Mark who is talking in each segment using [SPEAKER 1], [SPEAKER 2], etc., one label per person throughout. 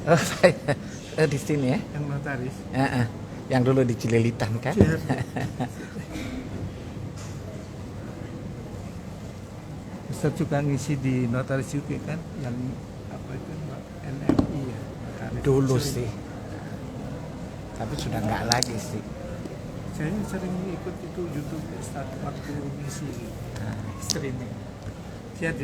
[SPEAKER 1] Oh, di sini ya.
[SPEAKER 2] Yang notaris.
[SPEAKER 1] Yang dulu di Cililitan kan.
[SPEAKER 2] Iya. Ustaz juga ngisi di notaris juga kan, yang apa itu NMI ya. Notaris.
[SPEAKER 1] Dulu sih. Tapi sudah nggak lagi sih.
[SPEAKER 2] Saya sering ikut itu YouTube Ustaz waktu ngisi streaming. Siap,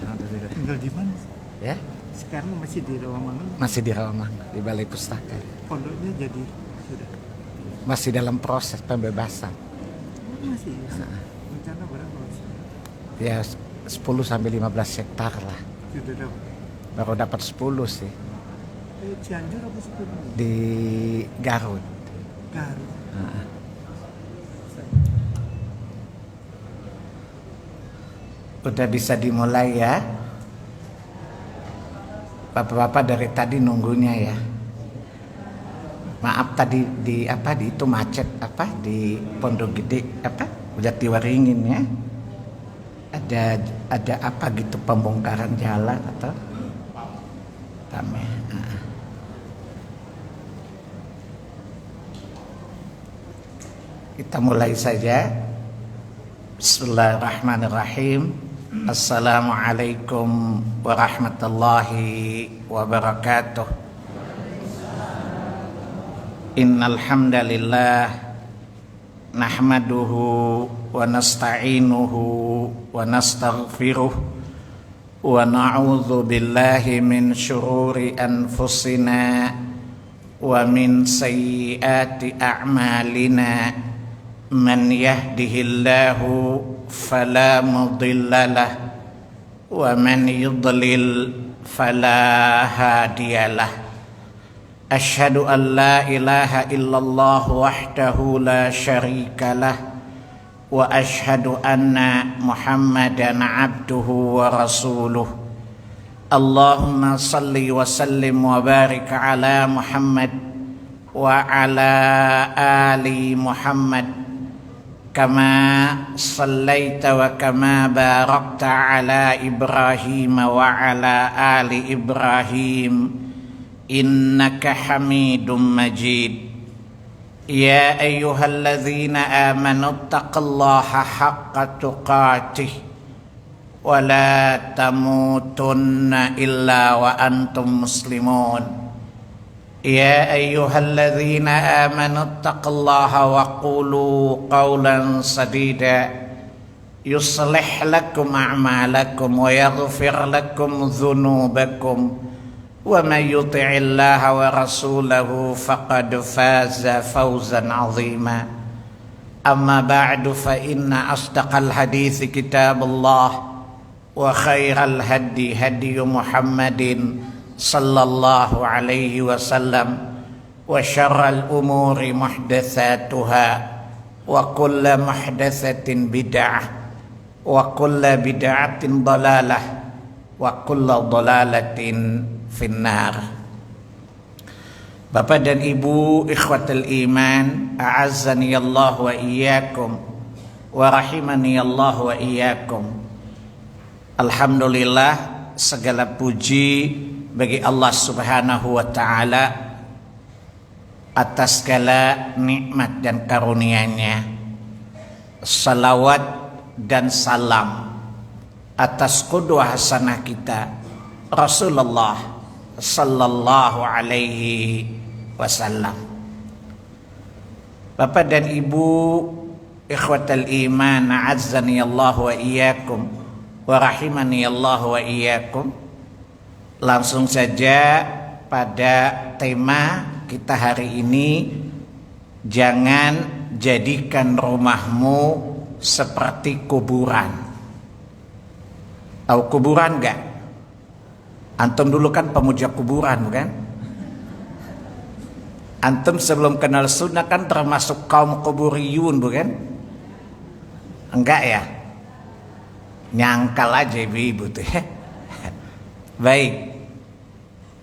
[SPEAKER 1] Alhamdulillah.
[SPEAKER 2] tinggal di mana?
[SPEAKER 1] Ya,
[SPEAKER 2] Sekarang masih di Rawamangun.
[SPEAKER 1] masih di Rawamang, di Balai Pustaka.
[SPEAKER 2] Pondoknya jadi sudah.
[SPEAKER 1] Masih dalam proses pembebasan.
[SPEAKER 2] Masih. Rencana berapa?
[SPEAKER 1] Ya 10 sampai 15 hektar lah.
[SPEAKER 2] Sudah dapat.
[SPEAKER 1] Baru dapat 10 sih
[SPEAKER 2] Cianjur apa sebelumnya?
[SPEAKER 1] di Garut.
[SPEAKER 2] Garut.
[SPEAKER 1] Udah bisa dimulai ya. Bapak-bapak dari tadi nunggunya ya. Maaf tadi di itu macet di Pondok Gede udah Waringin ya. Ada apa gitu pembongkaran jalan atau rame. Kita mulai saja. Bismillahirrahmanirrahim. Assalamualaikum warahmatullahi wabarakatuh. Innal hamdalillah nahmaduhu wa nasta'inuhu wa nastaghfiruh wa na'udzu billahi min syururi anfusina wa min sayyiati a'malina. Man yahdihillahu fala mudilla lah wa man yudlil fala hadiyalah. Asyhadu an la ilaha illallah wahdahu la syarikalah wa asyhadu anna Muhammadan abduhu wa rasuluh. Allahumma salli wa sallim wa barik ala Muhammad wa ala ali Muhammad kama sallaita wa kama barakta ala Ibrahim wa ala ali Ibrahim innaka Hamidum Majid. Ya ayyuhalladzina amanu taqullaha haqqa tuqatih wa la tamutunna illa wa antum muslimun. Ya ayyuhalladzina amanu taqullaha wa qulu qawlan sadida yuslih lakum a'malakum wa yaghfir lakum dhunubakum wa may yuti'illaha wa rasulahu faqad faza fawzan 'azima. Amma ba'du fa inna asdaqal hadithi kitabullah wa khairal hadi hadi Muhammadin sallallahu alaihi wasallam wa syarral umuri muhdatsatuha wa kullu muhdatsatin bid'ah wa kullu bid'atin dalalah wa kullu dalalatin finnar. Bapak dan Ibu ikhwatul iman, a'azzani Allah wa iyyakum wa rahimani Allah wa iyyakum. Alhamdulillah, segala puji bagi Allah Subhanahu wa ta'ala atas segala nikmat dan karunia-Nya. Salawat dan salam atas qudwah hasanah kita Rasulullah sallallahu alaihi wasallam. Bapak dan Ibu ikhwatal iman, a'azzani Allah wa iyyakum wa rahimani Allah wa iyyakum. Langsung saja pada tema kita hari ini, jangan jadikan rumahmu seperti kuburan. Tahu kuburan enggak? Antum dulu kan pemuja kuburan bukan? Antum sebelum kenal sunnah kan termasuk kaum kuburiyun bukan? Enggak ya? Nyangkal aja ibu-ibu tuh ya. Baik.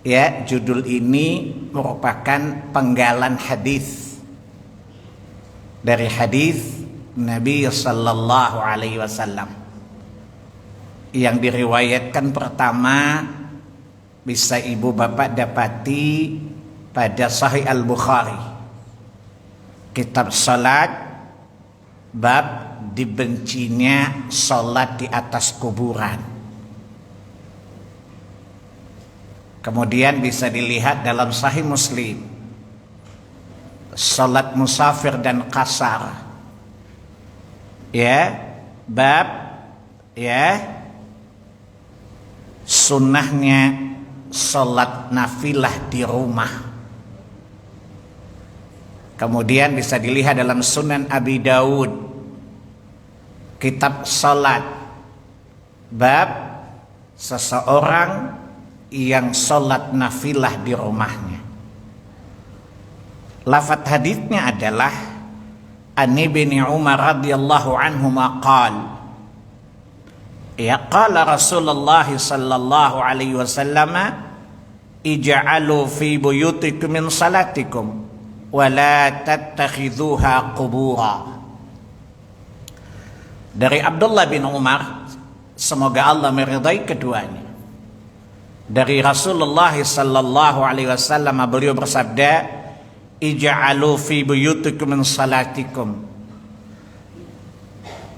[SPEAKER 1] Ya, judul ini merupakan penggalan hadis dari hadis Nabi sallallahu alaihi wasallam yang diriwayatkan pertama bisa ibu bapak dapati pada Sahih Al-Bukhari, kitab salat, bab dibencinya salat di atas kuburan. Kemudian bisa dilihat dalam Sahih Muslim, salat musafir dan qasar, ya, bab, ya, sunnahnya salat nafilah di rumah. Kemudian bisa dilihat dalam Sunan Abi Daud, kitab salat, bab seseorang yang salat nafilah di rumahnya. Lafaz hadisnya adalah An Ibni Umar radhiyallahu anhu qala, ya qala Rasulullah sallallahu alaihi wasallam, ij'alu fi buyutikum min salatikum wa la tattakhidhuha qubura. Dari Abdullah bin Umar, semoga Allah meridai keduanya, dari Rasulullah sallallahu alaihi wasallam, beliau bersabda, ij'alu fi buyutikum min salatikum,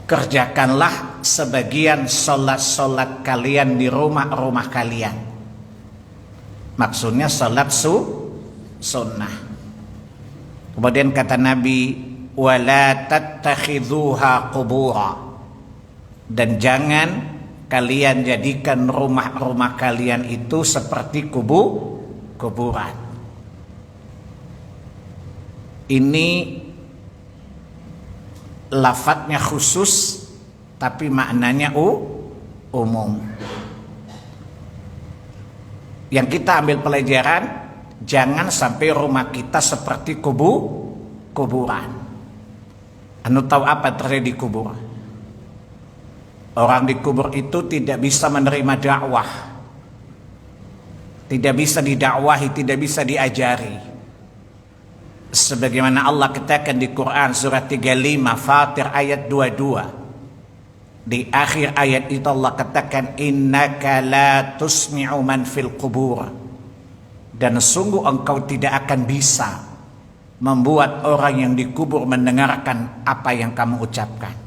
[SPEAKER 1] kerjakanlah sebagian solat-solat kalian di rumah-rumah kalian. Maksudnya solat sunnah. Kemudian kata Nabi, wala tattakhidhuha qubura, dan jangan kalian jadikan rumah-rumah kalian itu seperti kuburan. Ini lafadznya khusus tapi maknanya umum. Yang kita ambil pelajaran, jangan sampai rumah kita seperti kuburan. Anu tahu apa terjadi di kubur? Orang di kubur itu tidak bisa menerima dakwah, tidak bisa didakwahi, tidak bisa diajari. Sebagaimana Allah katakan di Quran surat 35 Fatir ayat 22. Di akhir ayat itu Allah katakan, innaka la tusmi'u man fil qubur, dan sungguh engkau tidak akan bisa membuat orang yang dikubur mendengarkan apa yang kamu ucapkan.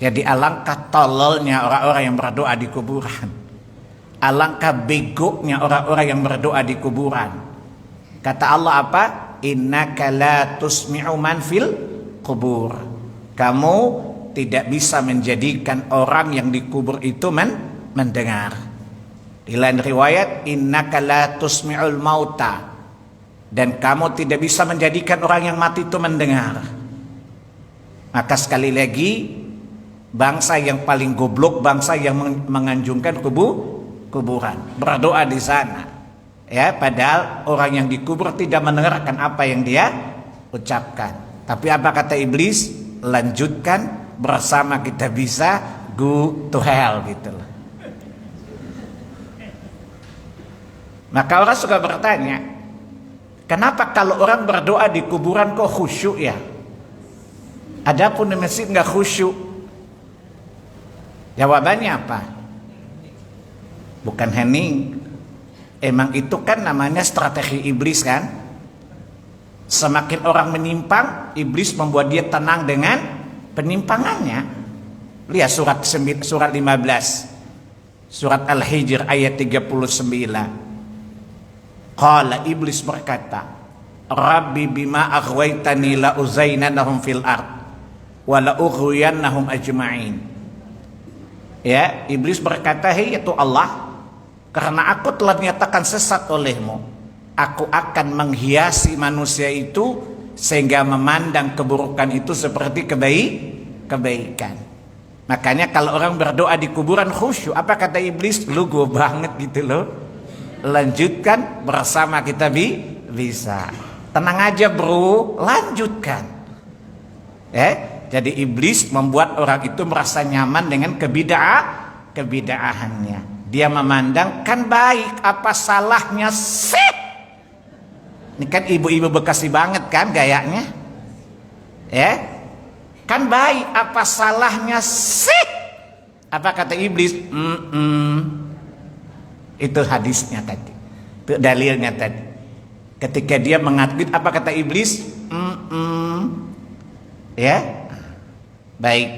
[SPEAKER 1] Jadi alangkah tololnya orang-orang yang berdoa di kuburan, alangkah begonya orang-orang yang berdoa di kuburan. Kata Allah apa? Innaka la tusmi'u man fil qubur, kamu tidak bisa menjadikan orang yang dikubur itu mendengar. Di lain riwayat, innaka la tusmi'ul mauta, dan kamu tidak bisa menjadikan orang yang mati itu mendengar. Maka sekali lagi, bangsa yang paling goblok, bangsa yang menganjungkan kuburan, berdoa di sana, ya, padahal orang yang dikubur tidak mendengarkan apa yang dia ucapkan. Tapi apa kata iblis? Lanjutkan, bersama kita bisa go to hell, gitu loh. Maka orang suka bertanya, kenapa kalau orang berdoa di kuburan kok khusyuk ya? Adapun di masjid nggak khusyuk? Jawabannya apa? Bukan hening. Emang itu kan namanya strategi iblis kan? Semakin orang menyimpang, iblis membuat dia tenang dengan penimpangannya. Lihat surat 15, surat Al-Hijr ayat 39. Qala, iblis berkata, Rabbi bima aghwaytani la uzainannahum fil ard wa la ughwiyannahum ajma'in. Ya, iblis berkata, hei itu Allah, karena aku telah dinyatakan sesat olehmu, aku akan menghiasi manusia itu sehingga memandang keburukan itu seperti kebaikan. Makanya kalau orang berdoa di kuburan khusyuk, apa kata iblis? Lu gue banget gitu loh. Lanjutkan, bersama kita bisa. Tenang aja bro, lanjutkan. Jadi iblis membuat orang itu merasa nyaman dengan kebidaahannya. Dia memandang, kan baik, apa salahnya sih? Ini kan ibu-ibu Bekasi banget kan gayanya. Kan baik, apa salahnya sih? Apa kata iblis? Itu hadisnya tadi. Itu dalilnya tadi. Ketika dia mengatakan, apa kata iblis? Ya, baik.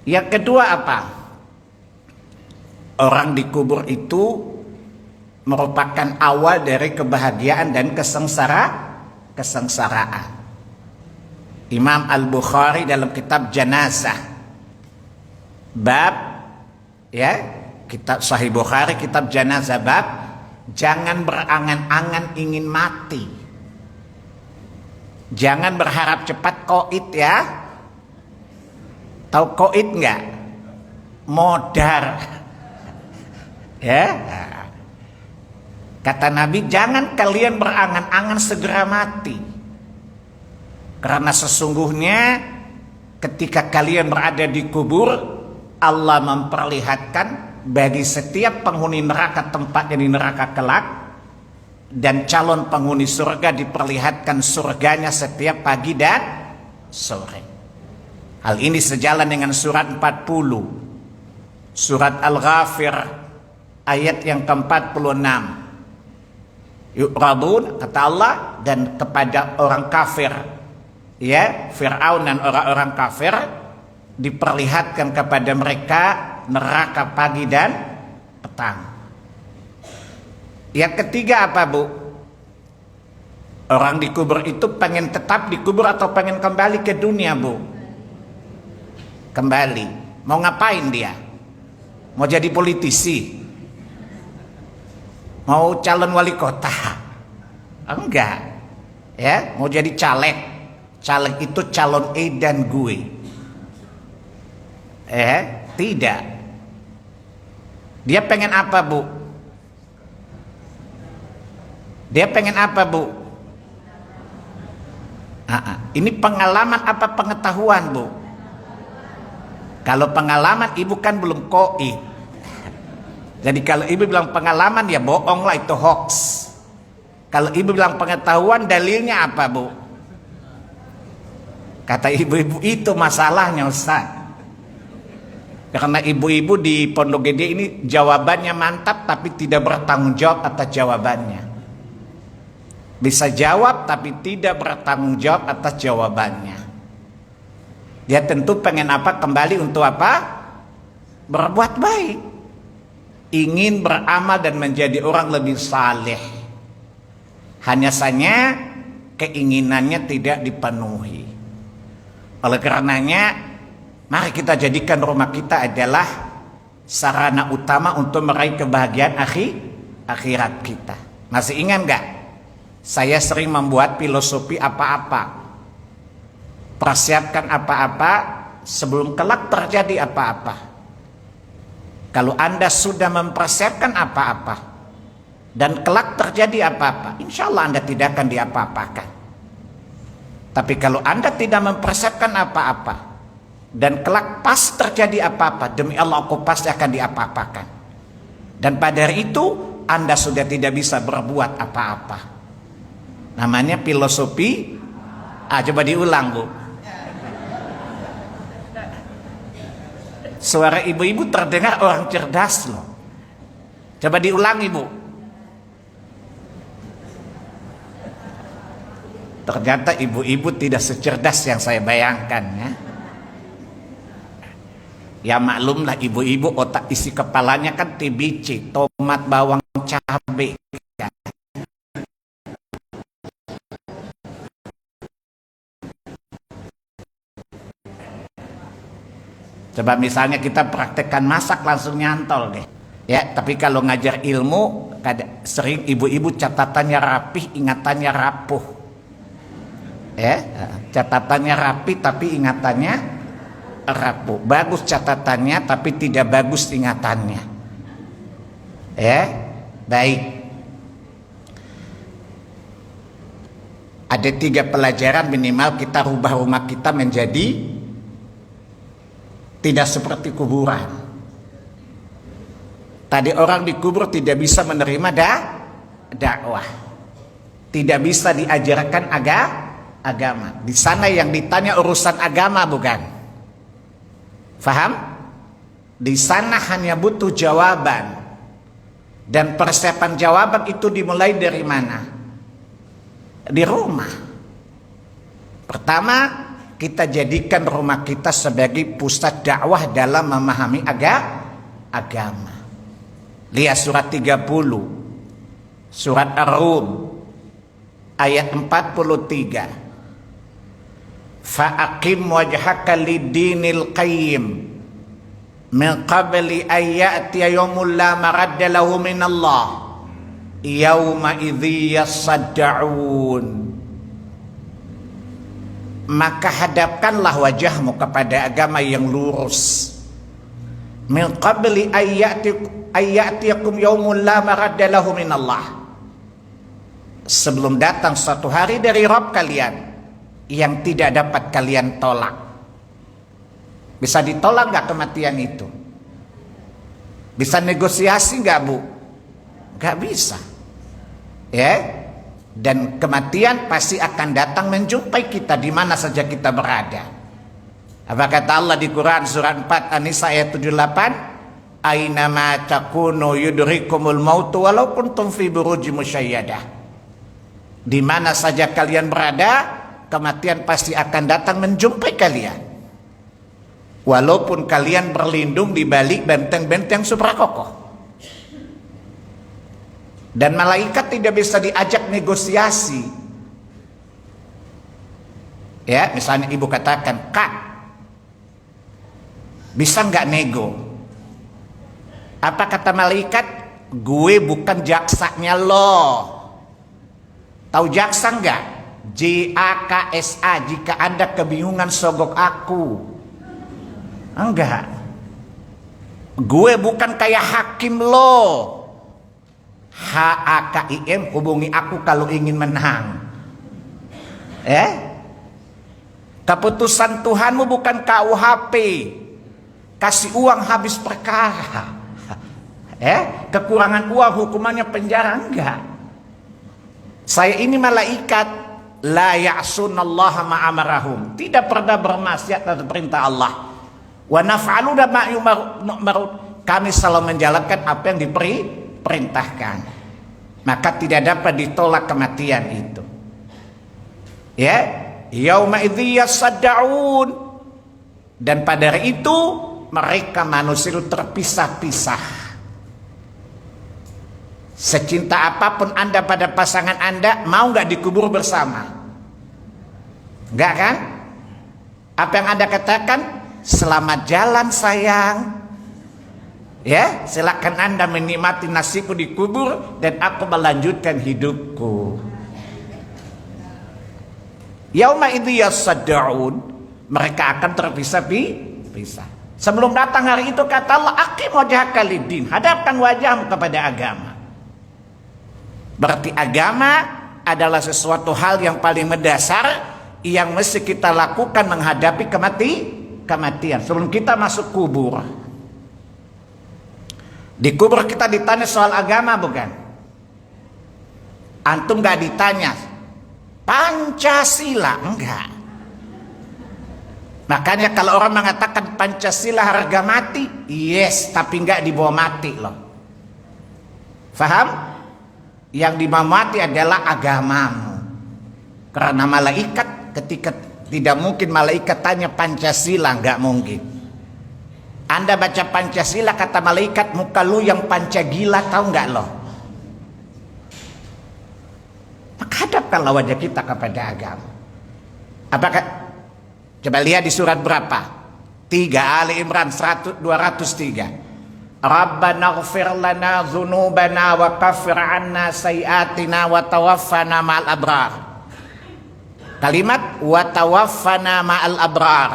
[SPEAKER 1] Yang kedua apa? Orang dikubur itu merupakan awal dari kebahagiaan dan kesengsaraan. Imam Al-Bukhari dalam kitab Janazah, bab, ya, kitab Sahih Bukhari, kitab Janazah, bab jangan berangan-angan ingin mati. Jangan berharap cepat koit ya. Tahu koit nggak? Modar. Ya. Kata Nabi, jangan kalian berangan-angan segera mati. Karena sesungguhnya ketika kalian berada di kubur, Allah memperlihatkan bagi setiap penghuni neraka tempatnya di neraka kelak, dan calon penghuni surga diperlihatkan surganya setiap pagi dan sore. Hal ini sejalan dengan surat 40, surat Al-Ghafir ayat yang ke-46. Yu'radun, kata Allah, dan kepada orang kafir, ya, Fir'aun dan orang-orang kafir, diperlihatkan kepada mereka neraka pagi dan petang. Yang ketiga apa, Bu? Orang dikubur itu pengen tetap dikubur atau pengen kembali ke dunia, Bu? Kembali. Mau ngapain dia? Mau jadi politisi? Mau calon wali kota? Enggak. Ya, mau jadi caleg. Caleg itu calon E dan gue. Tidak. Dia pengen apa, Bu? Dia pengen apa, Bu? Ini pengalaman apa pengetahuan, Bu? Kalau pengalaman, ibu kan belum koi. Jadi kalau ibu bilang pengalaman, ya bohong lah, itu hoax. Kalau ibu bilang pengetahuan, dalilnya apa, Bu? Kata ibu-ibu, itu masalahnya, Ustaz. Karena ibu-ibu di Pondok Gede ini jawabannya mantap, tapi tidak bertanggung jawab atas jawabannya. Bisa jawab, tapi tidak bertanggung jawab atas jawabannya. Dia tentu pengen apa? Kembali untuk apa? Berbuat baik. Ingin beramal dan menjadi orang lebih saleh. Hanya saja keinginannya tidak dipenuhi. Oleh karenanya, mari kita jadikan rumah kita adalah sarana utama untuk meraih kebahagiaan akhirat kita. Masih ingat nggak? Saya sering membuat filosofi apa-apa. Persiapkan apa-apa sebelum kelak terjadi apa-apa. Kalau Anda sudah mempersiapkan apa-apa dan kelak terjadi apa-apa, insya Allah Anda tidak akan diapa-apakan. Tapi kalau Anda tidak mempersiapkan apa-apa dan kelak pas terjadi apa-apa, demi Allah aku pasti akan diapa-apakan. Dan pada hari itu Anda sudah tidak bisa berbuat apa-apa. Namanya filosofi. Coba diulang, Bu. Suara ibu-ibu terdengar orang cerdas loh. Coba diulangi, Bu. Ternyata ibu-ibu tidak secerdas yang saya bayangkan ya. Ya maklumlah ibu-ibu otak isi kepalanya kan TBC, tomat, bawang, cabai. Coba misalnya kita praktekkan masak langsung nyantol deh. Ya, tapi kalau ngajar ilmu sering ibu-ibu catatannya rapih, ingatannya rapuh. Ya, catatannya rapi tapi ingatannya rapuh. Bagus catatannya tapi tidak bagus ingatannya. Ya, baik. Ada 3 pelajaran minimal kita rubah rumah kita menjadi tidak seperti kuburan. Tadi orang dikubur tidak bisa menerima dakwah. Tidak bisa diajarkan agama. Di sana yang ditanya urusan agama bukan. Faham? Di sana hanya butuh jawaban. Dan persiapan jawaban itu dimulai dari mana? Di rumah. Pertama, kita jadikan rumah kita sebagai pusat dakwah dalam memahami agama. Lihat surat 30, surat Ar-Rum, ayat 43. Fa'aqim wajhaka lid-dinil qayyim min qabli an ya'tiya yawmun la maradda lahu min Allah yawma idzi yasadda'un. Maka hadapkanlah wajahmu kepada agama yang lurus. Min qabli an ya'tiyakum yawmun la maradda lahu min Allah. Sebelum datang suatu hari dari Rabb kalian yang tidak dapat kalian tolak. Bisa ditolak nggak kematian itu? Bisa negosiasi nggak, Bu? Nggak bisa. Ya. Dan kematian pasti akan datang menjumpai kita di mana saja kita berada. Apa kata Allah di Quran surat 4 An-Nisa ayat 78? Aina ma takunu yudrikumul mautu walau kuntum fi burujim musyayyadah. Di mana saja kalian berada, kematian pasti akan datang menjumpai kalian. Walaupun kalian berlindung di balik benteng-benteng super kokoh. Dan malaikat tidak bisa diajak negosiasi. Ya, misalnya ibu katakan, Kak, bisa nggak nego? Apa kata malaikat? Gue bukan jaksanya loh. Tahu jaksa nggak? JAKSA, jika Anda kebingungan sogok aku. Enggak. Gue bukan kayak hakim loh. HAKIM, hubungi aku kalau ingin menang. Keputusan Tuhanmu bukan KUHP. Kasih uang habis perkara. Kekurangan uang hukumannya penjara, enggak. Saya ini malaikat, la ya'sunallaha ma amarahum, tidak pernah bermaksiat atas perintah Allah. Wa naf'alu ma yu'maru, kami selalu menjalankan apa yang diperintahkan. Maka tidak dapat ditolak kematian itu. Ya, yauma idzi yasadda'un, dan pada hari itu mereka manusia itu terpisah-pisah. Secinta apapun Anda pada pasangan Anda, mau nggak dikubur bersama? Enggak kan? Apa yang Anda katakan? Selamat jalan sayang. Ya, silakan Anda menikmati nasibku dikubur dan aku melanjutkan hidupku. Yauma idzi yasadda'un, mereka akan terpisah-pisah. Sebelum datang hari itu kata Allah, aqim wajhaka lid-din, hadapkan wajahmu kepada agama. Berarti agama adalah sesuatu hal yang paling mendasar yang mesti kita lakukan menghadapi kematian sebelum kita masuk kubur. Di kubur kita ditanya soal agama bukan? Antum gak ditanya Pancasila, enggak. Makanya kalau orang mengatakan Pancasila harga mati, yes, tapi enggak dibawa mati loh. Faham? Yang dibawa mati adalah agamamu. Karena malaikat ketika tidak mungkin malaikat tanya Pancasila, enggak mungkin. Anda baca Pancasila, kata malaikat, muka lu yang pancagila, tahu enggak loh? Maka hadapkanlah wajah kita kepada agama. Apakah? Coba lihat di surat berapa? 3 Ali Imran 203. Rabbana ighfir lana dzunubana wa kaffir 'anna sayiatina wa tawaffana ma'al abrar. Kalimat wa tawaffana ma'al abrar.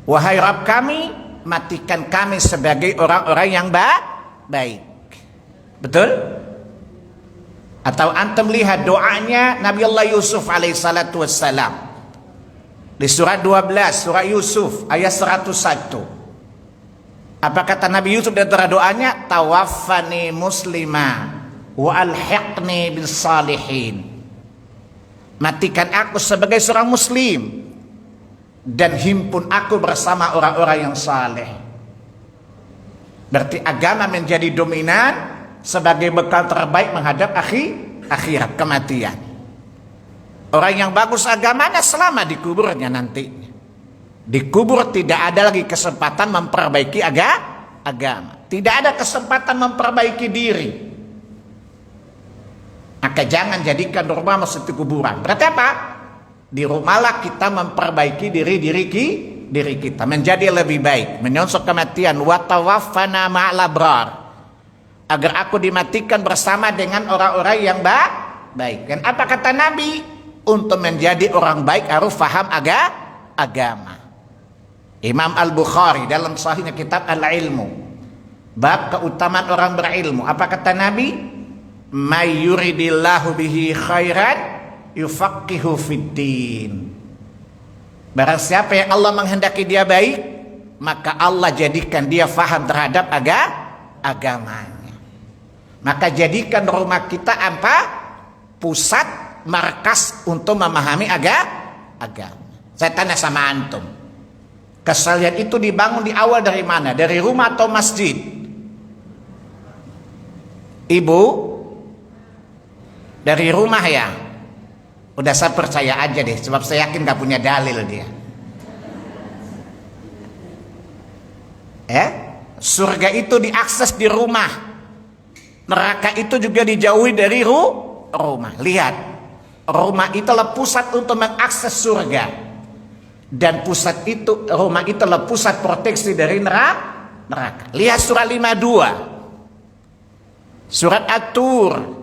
[SPEAKER 1] Wahai Rabb kami, matikan kami sebagai orang-orang yang baik. Betul? Atau antum lihat doanya Nabi Allah Yusuf alaihissalatu wassalam. Di surat 12, surah Yusuf ayat 101. Apa kata Nabi Yusuf di antara doanya? Tawaffani muslima wa alhiqni bis salihin. Matikan aku sebagai seorang muslim dan himpun aku bersama orang-orang yang saleh. Berarti agama menjadi dominan sebagai bekal terbaik menghadap akhirat, kematian. Orang yang bagus agamanya selama di kuburnya nanti. Di kubur tidak ada lagi kesempatan memperbaiki agama. Tidak ada kesempatan memperbaiki diri. Maka jangan jadikan rumah seperti kuburan. Berarti apa? Di rumahlah kita memperbaiki diri kita menjadi lebih baik, menyongsong kematian. Wa tawaffana ma'al abrar, agar aku dimatikan bersama dengan orang-orang yang baik. Dan apa kata Nabi? Untuk menjadi orang baik harus faham agama. Imam Al-Bukhari dalam sahihnya kitab Al-Ilmu, bab keutamaan orang berilmu. Apa kata Nabi? May yuridillahu bihi khairan yufaqihu fiddin. Barang siapa yang Allah menghendaki dia baik, maka Allah jadikan dia faham terhadap agamanya. Maka jadikan rumah kita apa? Pusat, markas untuk memahami agama. Saya tanya sama antum, kesalian itu dibangun di awal dari mana? Dari rumah atau masjid? Ibu, dari rumah ya? Udah, saya percaya aja deh, sebab saya yakin gak punya dalil dia. Surga itu diakses di rumah, neraka itu juga dijauhi dari rumah. Lihat, rumah itulah pusat untuk mengakses surga, dan pusat itu, rumah itulah pusat proteksi dari neraka. Lihat surat 52, surat At-Tur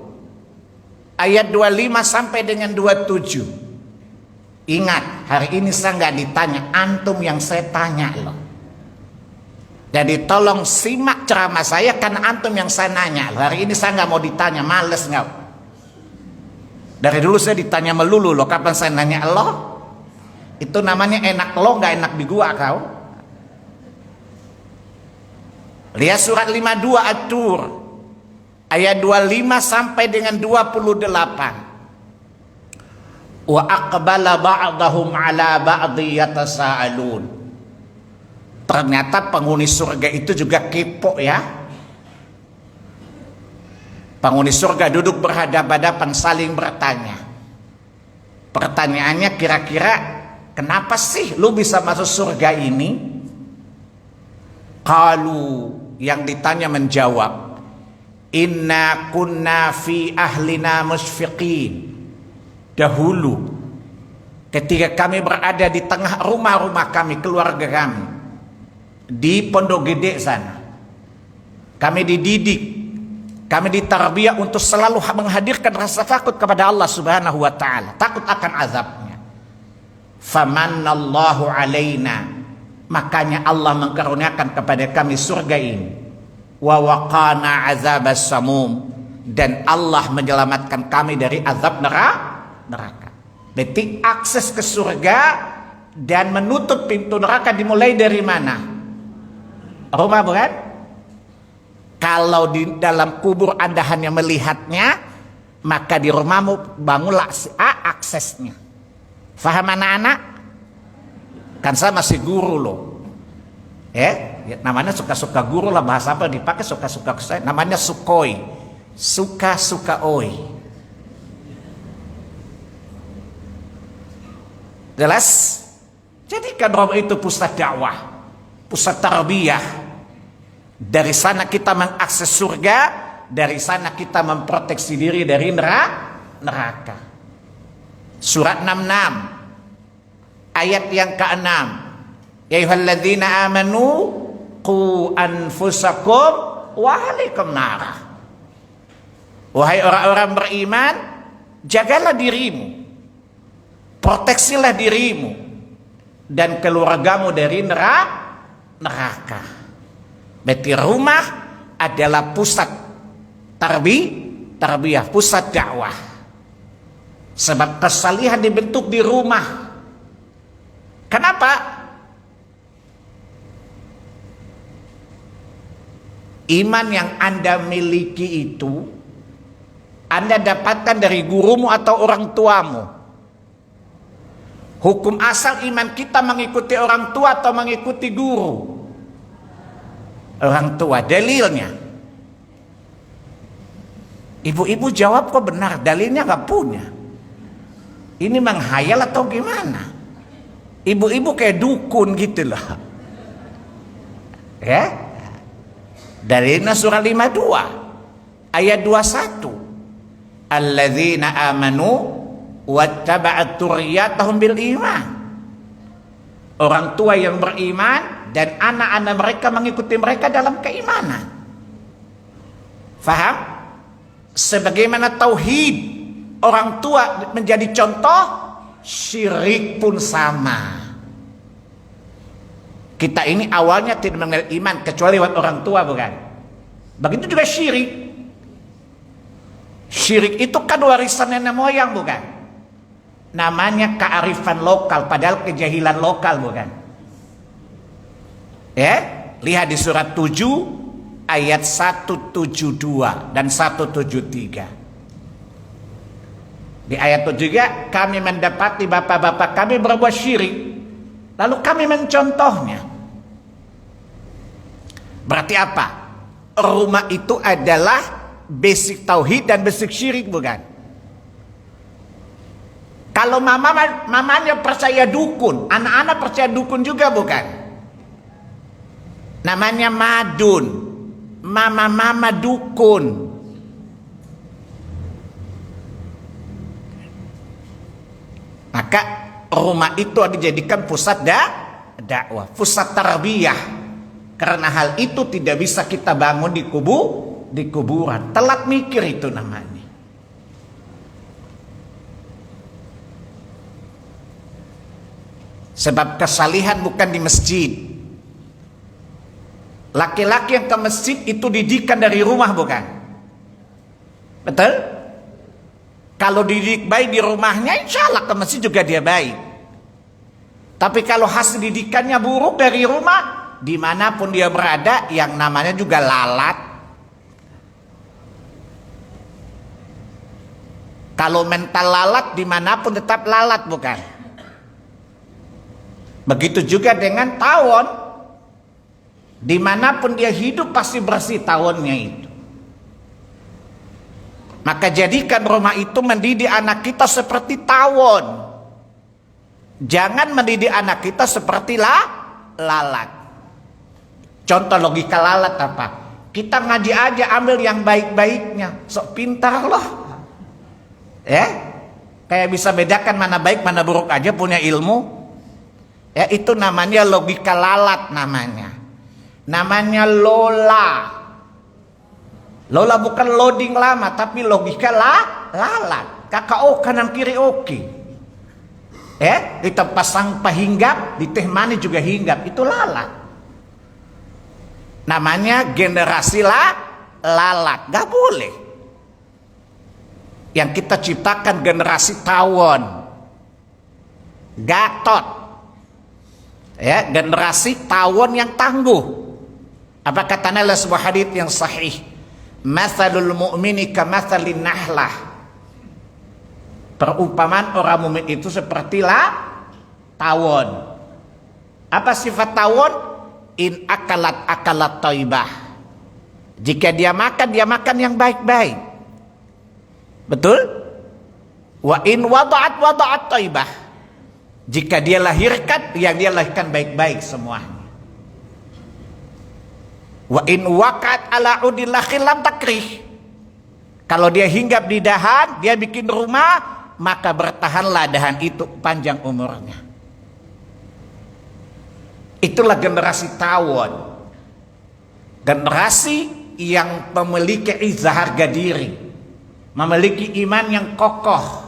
[SPEAKER 1] ayat 25 sampai dengan 27. Ingat, hari ini saya nggak ditanya, antum yang saya tanya loh. Jadi tolong simak ceramah saya, karena antum yang saya nanya loh. Hari ini saya nggak mau ditanya, males nggak. Dari dulu saya ditanya melulu loh, kapan saya nanya loh? Itu namanya enak lo, nggak enak di gua kau. Lihat surat 52 At-Tur ayat 25 sampai dengan 28. Wa aqbala ba'dahum ala ba'di yatasaalun. Ternyata penghuni surga itu juga kepo ya. Penghuni surga duduk berhadapan-hadapan saling bertanya. Pertanyaannya kira-kira, kenapa sih lu bisa masuk surga ini? Qalu, yang ditanya menjawab, inna kunna fi ahlina musfiqin. Dahulu ketika kami berada di tengah rumah-rumah kami, keluarga kami di Pondok Gede sana, kami dididik, kami ditarbiyah untuk selalu menghadirkan rasa takut kepada Allah Subhanahu wa taala, takut akan azabnya. Famannallahu alaina, makanya Allah mengkaruniakan kepada kami surga ini. Wa waqana azabas samum, dan Allah menyelamatkan kami dari azab neraka. Berarti akses ke surga dan menutup pintu neraka dimulai dari mana? Rumah, bukan? Kalau di dalam kubur Anda hanya melihatnya, maka di rumahmu bangunlah aksesnya. Faham anak-anak? Kan saya masih guru loh. Ya, namanya suka-suka guru lah, bahasa apa dipakai, suka-suka saya, namanya sukoi, suka-suka oi. Jelas? Jadikan rumah itu pusat dakwah, pusat tarbiyah. Dari sana kita mengakses surga, dari sana kita memproteksi diri dari neraka. Surat 66 ayat yang ke-6. Ya ayyuhalladzina amanu qu anfusakum wa ahlikum nara. Wahai orang-orang beriman, jagalah dirimu, proteksilah dirimu dan keluargamu dari neraka. Berarti rumah adalah pusat tarbiyah, pusat dakwah. Sebab kesalihan dibentuk di rumah. Kenapa? Iman yang Anda miliki itu Anda dapatkan dari gurumu atau orang tuamu. Hukum asal iman kita mengikuti orang tua atau mengikuti guru? orang tua. Dalilnya, ibu-ibu jawab kok benar, dalilnya nggak punya. Ini menghayal atau gimana? Ibu-ibu kayak dukun gitu loh. Ya, dalilnya surah 52 ayat 21. Alladzina amanu wattaba'at dzurriyyatahum bil iman. Orang tua yang beriman dan anak-anak mereka mengikuti mereka dalam keimanan. Faham? Sebagaimana tauhid orang tua menjadi contoh, syirik pun sama. Kita ini awalnya tidak mengenal iman kecuali lewat orang tua, bukan? Begitu juga syirik. Syirik itu kan warisan nenek moyang, bukan? Namanya kearifan lokal, padahal kejahilan lokal, bukan? Ya, lihat di surat 7 ayat 172 dan 173. Di ayat 7 juga, kami mendapati bapak-bapak kami berbuat syirik, lalu kami mencontohnya. Berarti apa? Rumah itu adalah basic tauhid dan basic syirik, bukan? Kalau mamanya percaya dukun, anak-anak percaya dukun juga, bukan? Namanya madun, mama dukun. Maka rumah itu dijadikan pusat dakwah, pusat tarbiyah. Karena hal itu tidak bisa kita bangun di kuburan. Telat mikir itu namanya. Sebab kesalihan bukan di masjid. Laki-laki yang ke masjid itu didikan dari rumah, bukan? Betul? Kalau dididik baik di rumahnya, insya Allah ke masjid juga dia baik. Tapi kalau hasil didikannya buruk dari rumah, dimanapun dia berada, yang namanya juga lalat. Kalau mental lalat, dimanapun tetap lalat, bukan? Begitu juga dengan tawon. Dimanapun dia hidup pasti bersih tawonnya itu. Maka jadikan rumah itu mendidik anak kita seperti tawon. Jangan mendidik anak kita seperti lalat. Contoh logika lalat apa? Kita ngaji aja ambil yang baik-baiknya. Sok pintar loh. Ya, kayak bisa bedakan mana baik mana buruk aja punya ilmu. Ya, itu namanya logika lalat namanya. Namanya Lola. Lola bukan loading lama, tapi logika lalat. Kakak kanan kiri oke. Ya, di tempat sampah hinggap, di teh manis juga hinggap. Itu lalat. Namanya generasi lalat. Gak boleh. Yang kita ciptakan generasi tawon, Gatot. Ya, generasi tawon yang tangguh. Apa kata Nabi sebuah hadits yang sahih? Matsalul mu'mini kamatsalin nahlah. Perumpamaan orang mukmin itu seperti tawon. Apa sifat tawon? In akalat thayyibah. Jika dia makan yang baik-baik. Betul? Wa in wada'at thayyibah. Jika dia lahirkan, yang dia lahirkan baik-baik semuanya. Wa in waqat ala udil lam takrih. Kalau dia hinggap di dahan, dia bikin rumah, maka bertahanlah dahan itu panjang umurnya. Itulah generasi tawon. Generasi yang memiliki izzah harga diri, memiliki iman yang kokoh,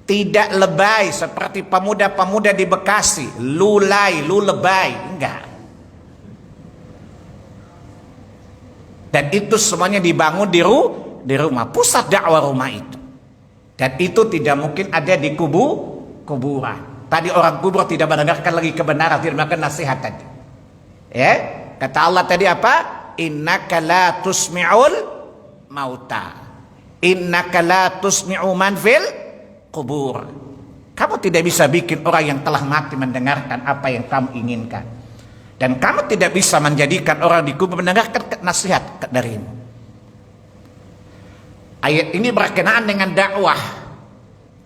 [SPEAKER 1] tidak lebay seperti pemuda-pemuda di Bekasi, lu lebay, enggak. Dan itu semuanya dibangun di rumah, pusat dakwah rumah itu. Dan itu tidak mungkin ada di kuburan. Tadi orang kubur tidak mendengarkan lagi kebenaran, tidak mendengarkan nasihat tadi. Ya, kata Allah tadi apa? Innaka la tusmi'ul mauta. Innaka la tusmi'u man fil kubur. Kamu tidak bisa bikin orang yang telah mati mendengarkan apa yang kamu inginkan. Dan kamu tidak bisa menjadikan orang di kubur mendengarkan nasihat darimu. Ayat ini berkenaan dengan dakwah.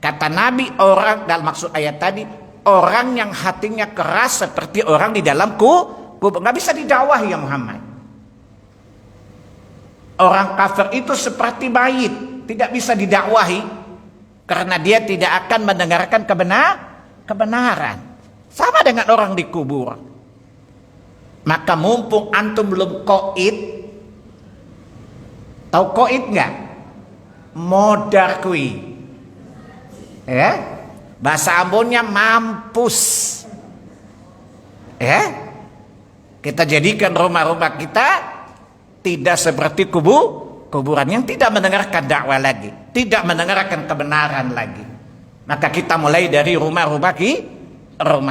[SPEAKER 1] Kata Nabi, orang dalam maksud ayat tadi, orang yang hatinya keras seperti orang di dalam kubur. Nggak bisa didakwahi ya Muhammad. Orang kafir itu seperti mayit, tidak bisa didakwahi karena dia tidak akan mendengarkan kebenaran. Sama dengan orang di kubur. Maka mumpung antum belum qaid, tahu qaid nggak? Modar kui, ya, bahasa Ambonnya mampus, ya. Kita jadikan rumah-rumah kita tidak seperti kuburan yang tidak mendengarkan dakwah lagi, tidak mendengarkan kebenaran lagi. Maka kita mulai dari rumah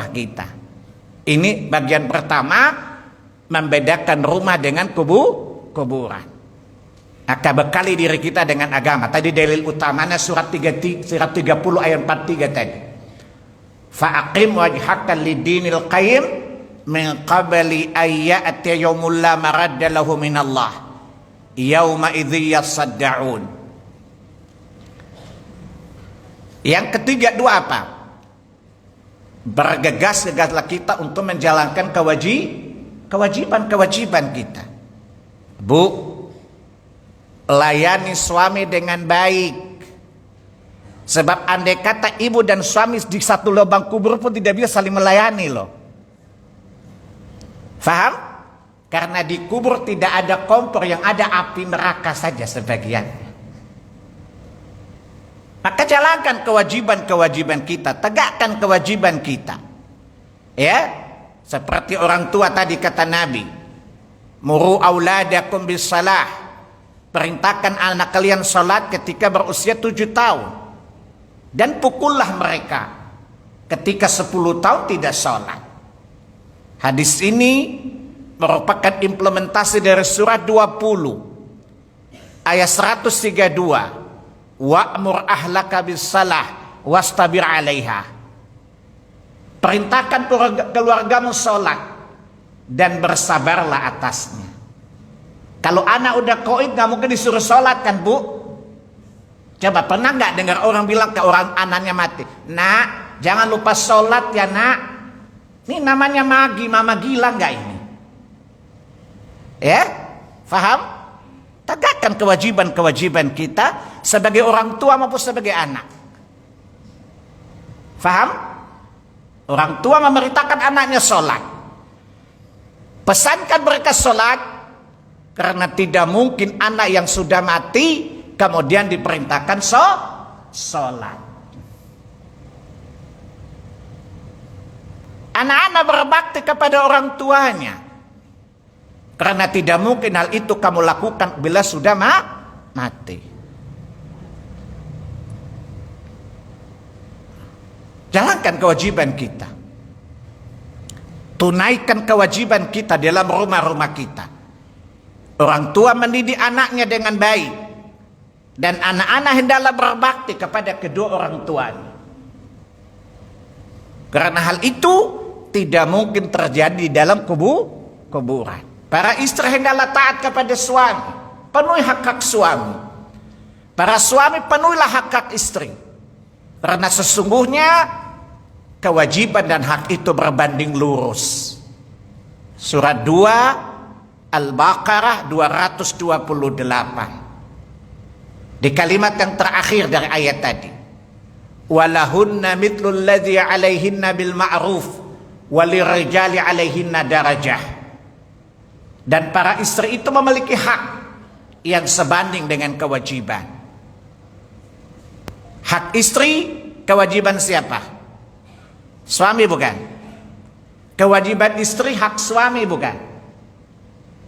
[SPEAKER 1] kita. Ini bagian pertama, membedakan rumah dengan kuburan. Maka bekali diri kita dengan agama. Tadi dalil utamanya surat 30 ayat 43 tadi. Fa'aqim wajhaka lidinil qayyim min qabli ayyati yaumul la maradda lahu minallah yauma idzi yasadda'un. Yang ketiga dua apa? Bergegas-gegaslah kita untuk menjalankan kewajiban kita. Bu, layani suami dengan baik. Sebab andai kata ibu dan suami di satu lubang kubur pun tidak bisa saling melayani loh. Faham? Karena di kubur tidak ada kompor, yang ada api neraka saja sebagian. Maka jalankan kewajiban kita, tegakkan kewajiban kita. Ya, seperti orang tua tadi kata Nabi, muru auladakum bis salah. Perintahkan anak kalian salat ketika berusia 7 tahun. Dan pukullah mereka ketika 10 tahun tidak salat. Hadis ini merupakan implementasi dari surat 20 ayat 132. Wa'mur ahlaka bis salah wastabir 'alaiha. Perintahkan keluargamu salat dan bersabarlah atasnya. Kalau anak udah qaid nggak mungkin disuruh sholat kan bu? Coba pernah nggak dengar orang bilang ke orang anaknya mati, nak jangan lupa sholat ya nak. Ini namanya mama gila nggak ini? Ya, faham? Tegakkan kewajiban kita sebagai orang tua maupun sebagai anak. Faham? Orang tua memerintahkan anaknya sholat. Pesankan mereka sholat. Karena tidak mungkin anak yang sudah mati kemudian diperintahkan sholat. Anak-anak berbakti kepada orang tuanya. Karena tidak mungkin hal itu kamu lakukan bila sudah mati. Jalankan kewajiban kita. Tunaikan kewajiban kita dalam rumah-rumah kita. Orang tua mendidik anaknya dengan baik. Dan anak-anak hendaklah berbakti kepada kedua orang tuanya. Karena hal itu tidak mungkin terjadi di dalam kuburan. Para istri hendaklah taat kepada suami. Penuhi hak-hak suami. Para suami penuhilah hak-hak istri. Karena sesungguhnya kewajiban dan hak itu berbanding lurus. Surat 2 Al-Baqarah 228. Di kalimat yang terakhir dari ayat tadi. Walahunna mithlul ladzi 'alaihinna bil ma'ruf walirrijali 'alaihinna darajah. Dan para istri itu memiliki hak yang sebanding dengan kewajiban. Hak istri, kewajiban siapa? Suami bukan? Kewajiban istri hak suami bukan?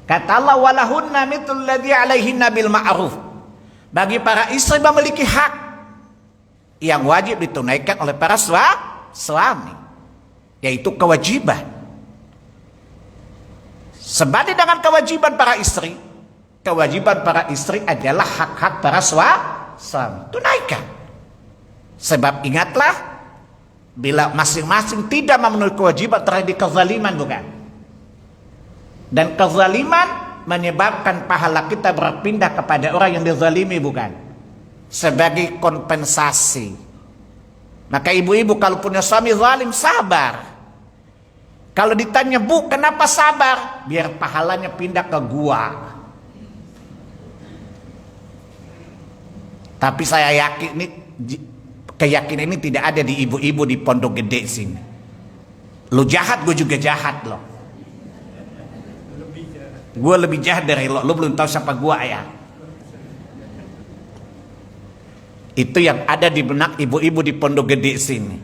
[SPEAKER 1] Kata Allah walahunna mithlul ladzi 'alaihinna bil ma'ruf. Bagi para istri memiliki hak yang wajib ditunaikan oleh para suami, yaitu kewajiban. Sebanding dengan kewajiban para istri, kewajiban para istri adalah hak-hak para suami. Tunaikan. Sebab ingatlah, bila masing-masing tidak memenuhi kewajiban terjadi kezaliman bukan? Dan kezaliman menyebabkan pahala kita berpindah kepada orang yang dizalimi, bukan? Sebagai kompensasi. Maka ibu-ibu kalau punya suami zalim, sabar. Kalau ditanya, Bu, kenapa sabar? Biar pahalanya pindah ke gua. Tapi saya yakin ini, keyakinan ini tidak ada di ibu-ibu di Pondok Gede sini. Lu jahat, gue juga jahat loh. Gue lebih jahat dari lo. Lu belum tahu siapa gue ya. Itu yang ada di benak ibu-ibu di Pondok Gede sini.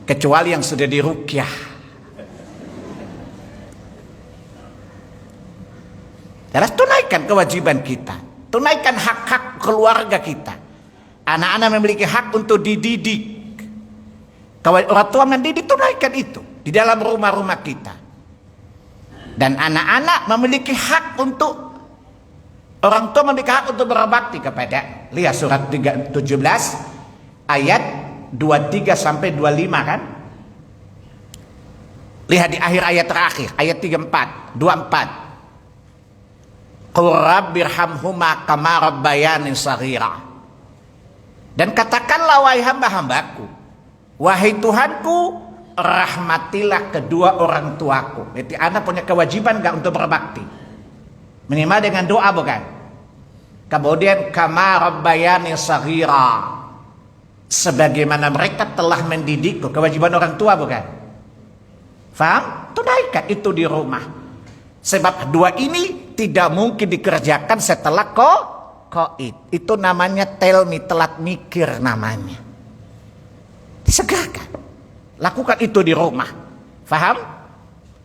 [SPEAKER 1] Kecuali yang sudah diruqyah. Jelas, tunaikan kewajiban kita. Tunaikan hak-hak keluarga kita. Anak-anak memiliki hak untuk dididik. Kalau orang tua mendidik, tunaikan itu di dalam rumah-rumah kita. Dan anak-anak memiliki hak untuk, orang tua memiliki hak untuk berbakti kepada. Lihat surat 17 ayat 23 sampai 25 kan. Lihat di akhir ayat terakhir, ayat 24. Qul rabbirhamhuma kama rabbayani shaghira. Dan katakanlah, wahai hamba-hambaku, wahai Tuhanku, rahmatilah kedua orang tuaku. Berarti anak punya kewajiban gak untuk berbakti? Minimal dengan doa, bukan? Kemudian kama rabbayani shaghira, sebagaimana mereka telah mendidikku. Kewajiban orang tua, bukan? Faham? Tunaikan itu di rumah. Sebab dua ini tidak mungkin dikerjakan setelah qaid. Itu namanya telmi, telat mikir namanya. Disegerakan. Lakukan itu di rumah. Faham?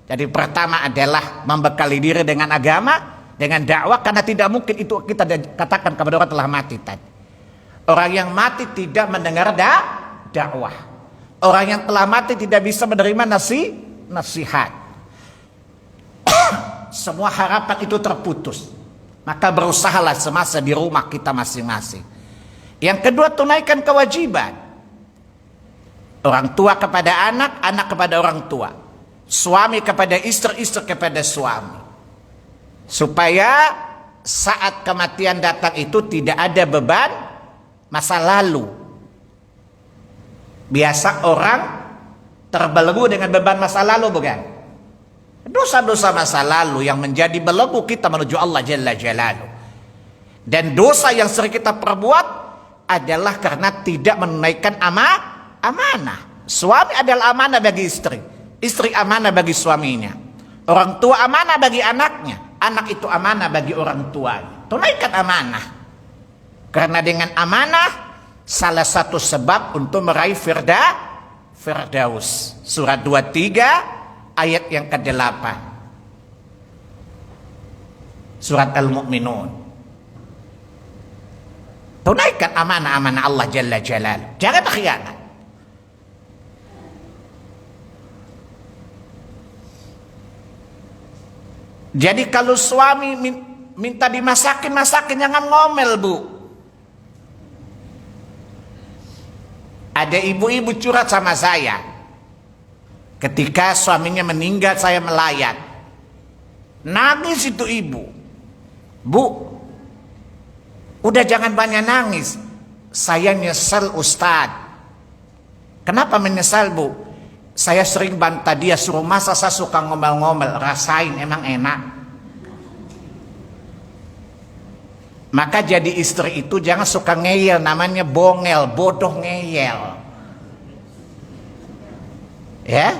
[SPEAKER 1] Jadi pertama adalah membekali diri dengan agama, dengan dakwah, karena tidak mungkin itu kita katakan kepada orang telah mati tadi. Orang yang mati tidak mendengar dakwah. Orang yang telah mati tidak bisa menerima nasihat. Semua harapan itu terputus. Maka berusahalah semasa di rumah kita masing-masing. Yang kedua, tunaikan kewajiban. Orang tua kepada anak, anak kepada orang tua. Suami kepada istri, istri kepada suami. Supaya saat kematian datang itu tidak ada beban masa lalu. Biasa orang terbelenggu dengan beban masa lalu, bukan? Dosa-dosa masa lalu yang menjadi belenggu kita menuju Allah Jalla Jalaluh. Dan dosa yang sering kita perbuat adalah karena tidak menunaikan amanah. Suami adalah amanah bagi istri, istri amanah bagi suaminya, orang tua amanah bagi anaknya, anak itu amanah bagi orang tuanya. Tunaikan amanah. Karena dengan amanah salah satu sebab untuk meraih Firdaus. Surat 23 ayat yang ke-8. Surat Al-Mu'minun. Tunaikan amanah-amanah Allah Jalla Jalaluh. Jangan khianat. Jadi kalau suami minta dimasakin, masakin, jangan ngomel, Bu. Ada ibu-ibu curhat sama saya. Ketika suaminya meninggal, saya melayat. Nangis itu ibu. Bu, udah jangan banyak nangis. Saya nyesel, Ustadz. Kenapa menyesal, Bu? Saya sering bantah dia, suruh masak, saya suka ngomel-ngomel. Rasain, emang enak. Maka jadi istri itu jangan suka ngeyel. Namanya bongel, bodoh ngeyel. Ya,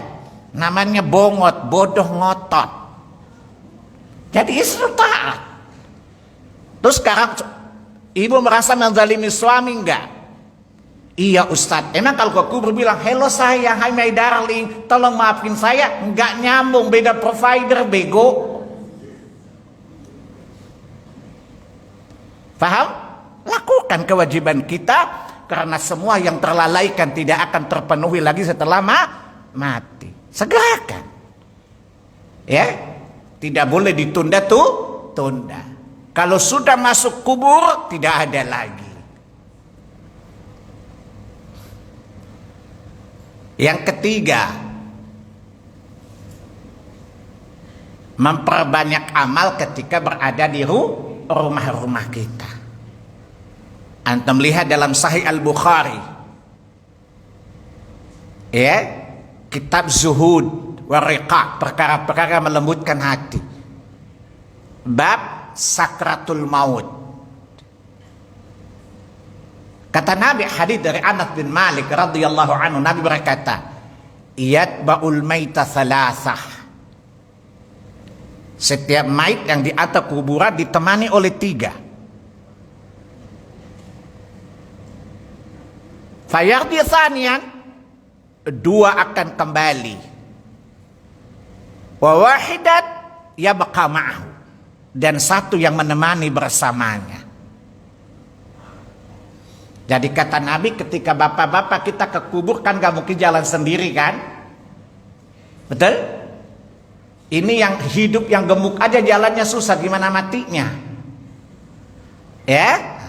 [SPEAKER 1] namanya bongot, bodoh ngotot. Jadi istri taat. Terus sekarang ibu merasa menzalimi suami enggak? Iya Ustadz. Emang kalau ke kubur bilang, hello sayang, hai my darling, tolong maafin saya, enggak nyambung, beda provider, bego. Paham? Lakukan kewajiban kita, karena semua yang terlalaikan tidak akan terpenuhi lagi setelah mati. Segerakan. Ya, tidak boleh ditunda tunda. Kalau sudah masuk kubur tidak ada lagi. Yang ketiga, memperbanyak amal ketika berada di rumah-rumah kita. Antum lihat dalam Sahih Al-Bukhari, ya, kitab zuhud wariqaq, perkara-perkara melembutkan hati, bab sakratul maut. Kata Nabi, hadis dari Anas bin Malik radhiyallahu anhu, Nabi berkata, yatba'ul maita thalathah. Setiap mayit yang di atas kuburan ditemani oleh 3. Fayardi thaniyan, 2 akan kembali. Wa wahidat yabqa ma'ahu, dan 1 yang menemani bersamanya. Jadi kata Nabi, ketika bapak-bapak kita ke kubur kan gak mungkin jalan sendiri kan? Betul? Ini yang hidup yang gemuk aja jalannya susah, gimana matinya? Ya?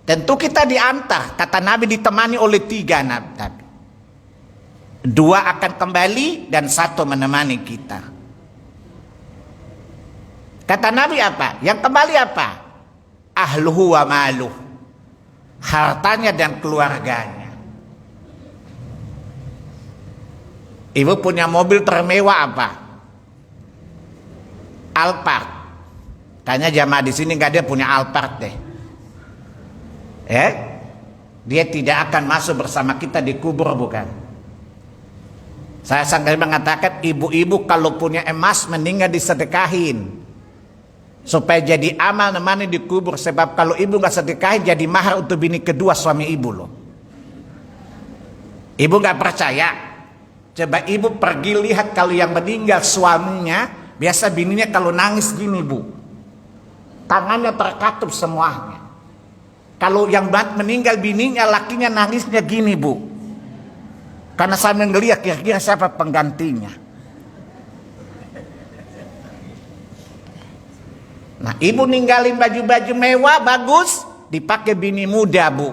[SPEAKER 1] Tentu kita diantar, kata Nabi ditemani oleh 3 Nabi. 2 akan kembali dan 1 menemani kita. Kata Nabi apa? Yang kembali apa? Ahluhu wa maluh, hartanya dan keluarganya. Ibu punya mobil termewah apa? Alphard. Tanya jamaah di sini nggak dia punya Alphard deh. Dia tidak akan masuk bersama kita di kubur, bukan? Saya sangka mengatakan ibu-ibu kalau punya emas mendingan disedekahin supaya jadi amal nemani di kubur. Sebab kalau ibu nggak sedekahin jadi mahar untuk bini kedua suami ibu loh. Ibu nggak percaya? Coba ibu pergi lihat kalau yang meninggal suaminya. Biasa bininya kalau nangis gini bu, tangannya terkatup semuanya. Kalau yang meninggal bininya, lakinya nangisnya gini bu, karena sambil ngeliat kira-kira siapa penggantinya. Nah ibu ninggalin baju-baju mewah bagus, dipakai bini muda bu.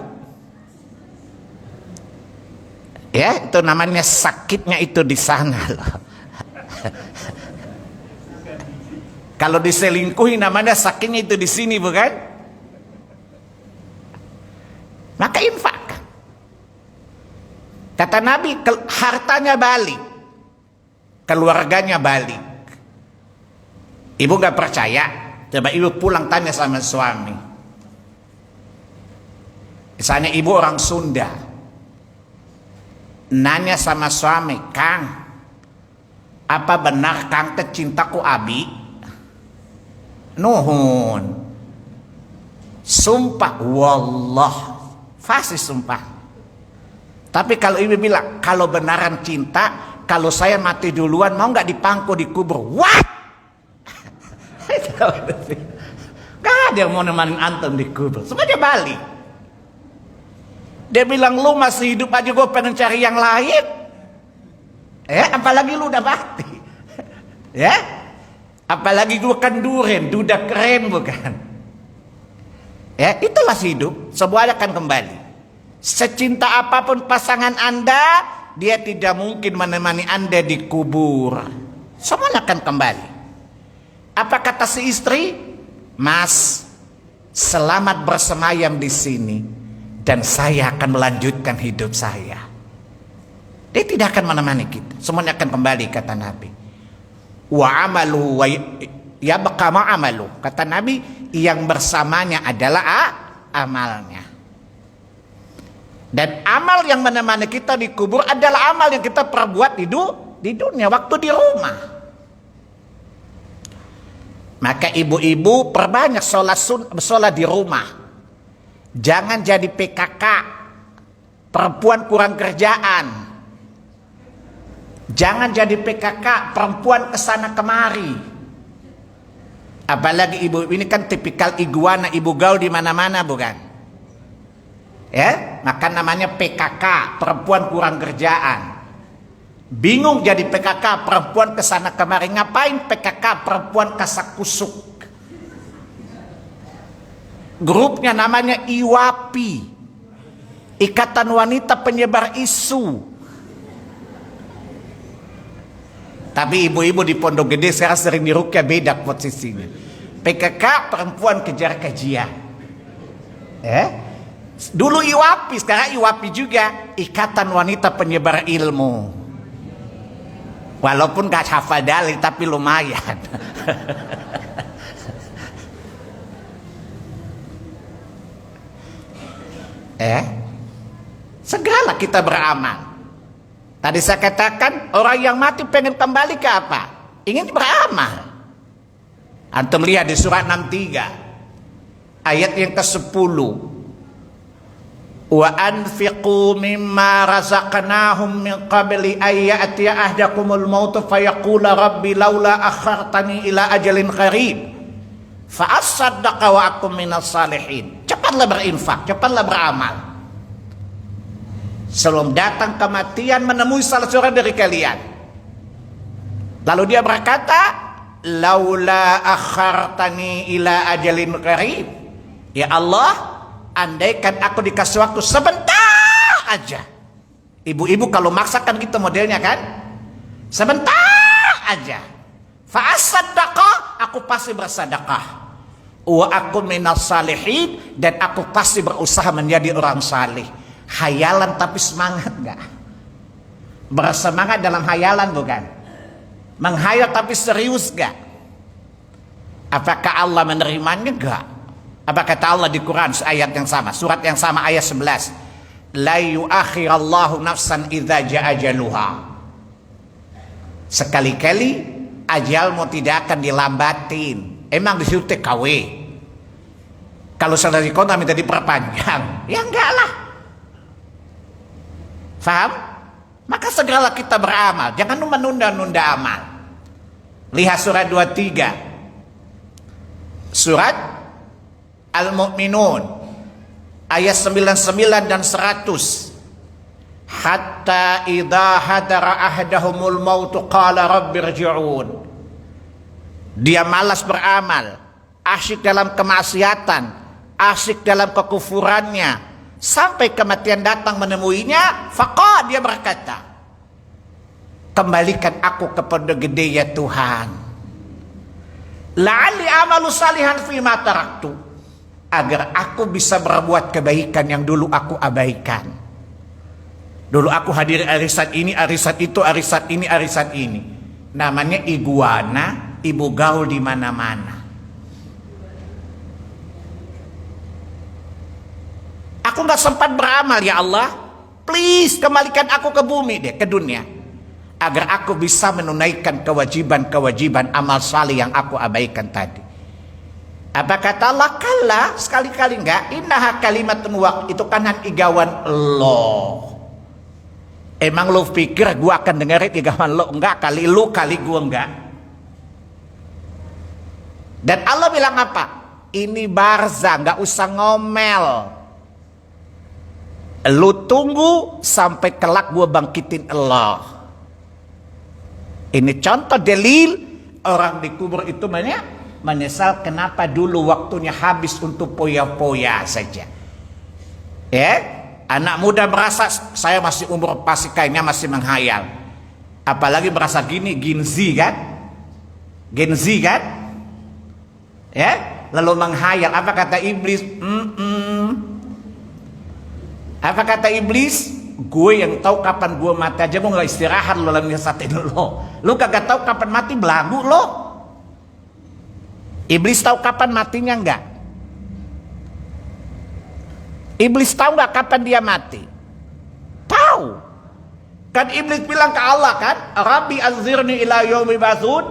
[SPEAKER 1] Ya itu namanya sakitnya itu di sana loh. Kalau diselingkuhi namanya sakitnya itu di sini, bukan? Maka infak. Kata Nabi, hartanya balik, keluarganya balik. Ibu nggak percaya? Coba ibu pulang tanya sama suami. Misalnya ibu orang Sunda, nanya sama suami, Kang, apa benar Kang cintaku Abi? Nuhun, sumpah wallah, fasih sumpah. Tapi kalau ibu bilang kalau benaran cinta, kalau saya mati duluan mau nggak dipangku di kubur? What? Gak ada yang mau nemanin antum di kubur, semuanya balik. Dia bilang lu masih hidup aja gue pengen cari yang lain, apalagi lu udah mati, ya. Apalagi gue kan duren, duda keren bukan? Ya, itulah hidup, semuanya akan kembali. Secinta apapun pasangan Anda, dia tidak mungkin menemani Anda di kubur. Semuanya akan kembali. Apa kata si istri? Mas, selamat bersemayam di sini dan saya akan melanjutkan hidup saya. Dia tidak akan menemani kita. Semuanya akan kembali, kata Nabi. Wa amalu wa yabqa ma'amalu. Kata Nabi, yang bersamanya adalah amalnya. Dan amal yang menemani kita di kubur adalah amal yang kita perbuat di dunia waktu di rumah. Maka ibu-ibu perbanyak sholat di rumah. Jangan jadi PKK, perempuan kurang kerjaan. Jangan jadi PKK, perempuan kesana kemari. Apalagi ibu ini kan tipikal iguana, ibu gaul di mana-mana bukan? Ya, maka namanya PKK, perempuan kurang kerjaan. Bingung jadi PKK, perempuan kesana kemari. Ngapain PKK, perempuan kasak kusuk? Grupnya namanya IWAPI, Ikatan Wanita Penyebar Isu. Tapi ibu-ibu di Pondok Gede sekarang sering diruqyah, beda posisinya. PKK perempuan kejar kajian. Dulu IWAPI, sekarang IWAPI juga, Ikatan Wanita Penyebar Ilmu. Walaupun gak hafal dalil tapi lumayan. Segala kita beramal. Tadi saya katakan orang yang mati pengen kembali ke apa? Ingin beramal. Antum lihat di surat 63 ayat yang ke-10. Wa anfiqu mimma razaqnahum min qabli ay ya'tiya ahdakumul maut fayaqula rabbi laula akhartani ila ajalin qarib fa asaddaqa wa akum minas salihin. Cepatlah berinfak, cepatlah beramal. Sebelum datang kematian menemui salah seorang dari kalian. Lalu dia berkata, laula akhartani ila ajalin qarib. Ya Allah, andaikan aku dikasih waktu sebentar aja. Ibu-ibu kalau maksakan gitu modelnya kan? Sebentar aja. Fa asaddaqa, aku pasti bersedekah. Wa aku minas salihin, dan aku pasti berusaha menjadi orang salih. Hayalan tapi semangat enggak? Bersemangat dalam hayalan bukan? Menghayal tapi serius enggak? Apakah Allah menerimanya enggak? Apa kata Allah di Quran ayat yang sama, surat yang sama ayat 11? La yuakhirallahu nafsan idza jaa ajaluha. Sekali-kali ajalmu tidak akan dilambatin. Emang di situ TKW. Kalau sudah dikota minta diperpanjang, ya enggak lah. Faham? Maka segeralah kita beramal, jangan menunda-nunda amal. Lihat surat 23 surat Al-Mu'minun ayat 99 dan 100. Hatta idza hadara ahdahumul maut qala rabbirji'un. Dia malas beramal, asyik dalam kemaksiatan, asyik dalam kekufurannya, sampai kematian datang menemuinya. Faqala, dia berkata, kembalikan aku ke Pondok Gede ya Tuhan. La'alli amalu salihan fima taraktu, agar aku bisa berbuat kebaikan yang dulu aku abaikan. Dulu aku hadir arisan ini, arisan itu, arisan ini, arisan ini. Namanya iguana, ibu gaul di mana-mana. Aku nggak sempat beramal ya Allah. Please kembalikan aku ke bumi deh, ke dunia, agar aku bisa menunaikan kewajiban-kewajiban amal salih yang aku abaikan tadi. Apa kata Allah? Kalla, sekali-kali enggak. Innaha kalimatun waq, itu kan igawan lo. Emang lo pikir gua akan dengerin igawan lo? Enggak, kali lu, kali gua enggak. Dan Allah bilang apa? Ini barza, enggak usah ngomel. Lu tunggu sampai kelak gua bangkitin Allah. Ini contoh dalil orang dikubur itu menyesal kenapa dulu waktunya habis untuk poya-poya saja. Ya, anak muda merasa saya masih umur pasti kayaknya masih menghayal. Apalagi merasa gini Gen-Z kan? Gen-Z kan? Ya, lalu menghayal. Apa kata iblis? Apa kata iblis? Gue yang tahu kapan gue mati aja, gue nggak istirahat lo dalam nyesatin lo. Lo kagak tahu kapan mati, belagu lo. Iblis tahu kapan matinya enggak? Iblis tahu nggak kapan dia mati? Tahu. Kan iblis bilang ke Allah kan, Rabbi anzirni ila yaumi ba'tsun.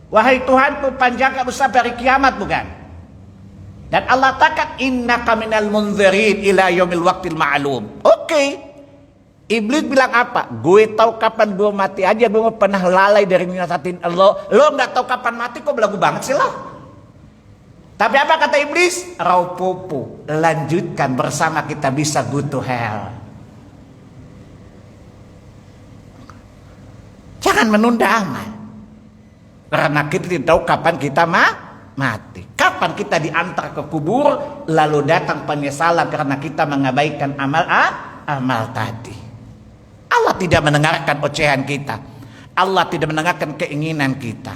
[SPEAKER 1] Wahai Tuhanku, panjangkan usaha hari kiamat, bukan? Dan Allah katakan innaka minal munzirin ila yaumil waqtil ma'lum. Oke. Iblis bilang apa? Gue tahu kapan gue mati aja, gue gak pernah lalai dari nyasatin Allah. Lo nggak tahu kapan mati, kok belagu banget sih lo? Tapi apa kata iblis? Raupopo, lanjutkan bersama kita bisa go to hell. Jangan menunda amal, karena kita tidak tahu kapan kita mati. Kapan kita diantar ke kubur, lalu datang penyesalan karena kita mengabaikan amal tadi. Allah tidak mendengarkan ocehan kita. Allah tidak mendengarkan keinginan kita.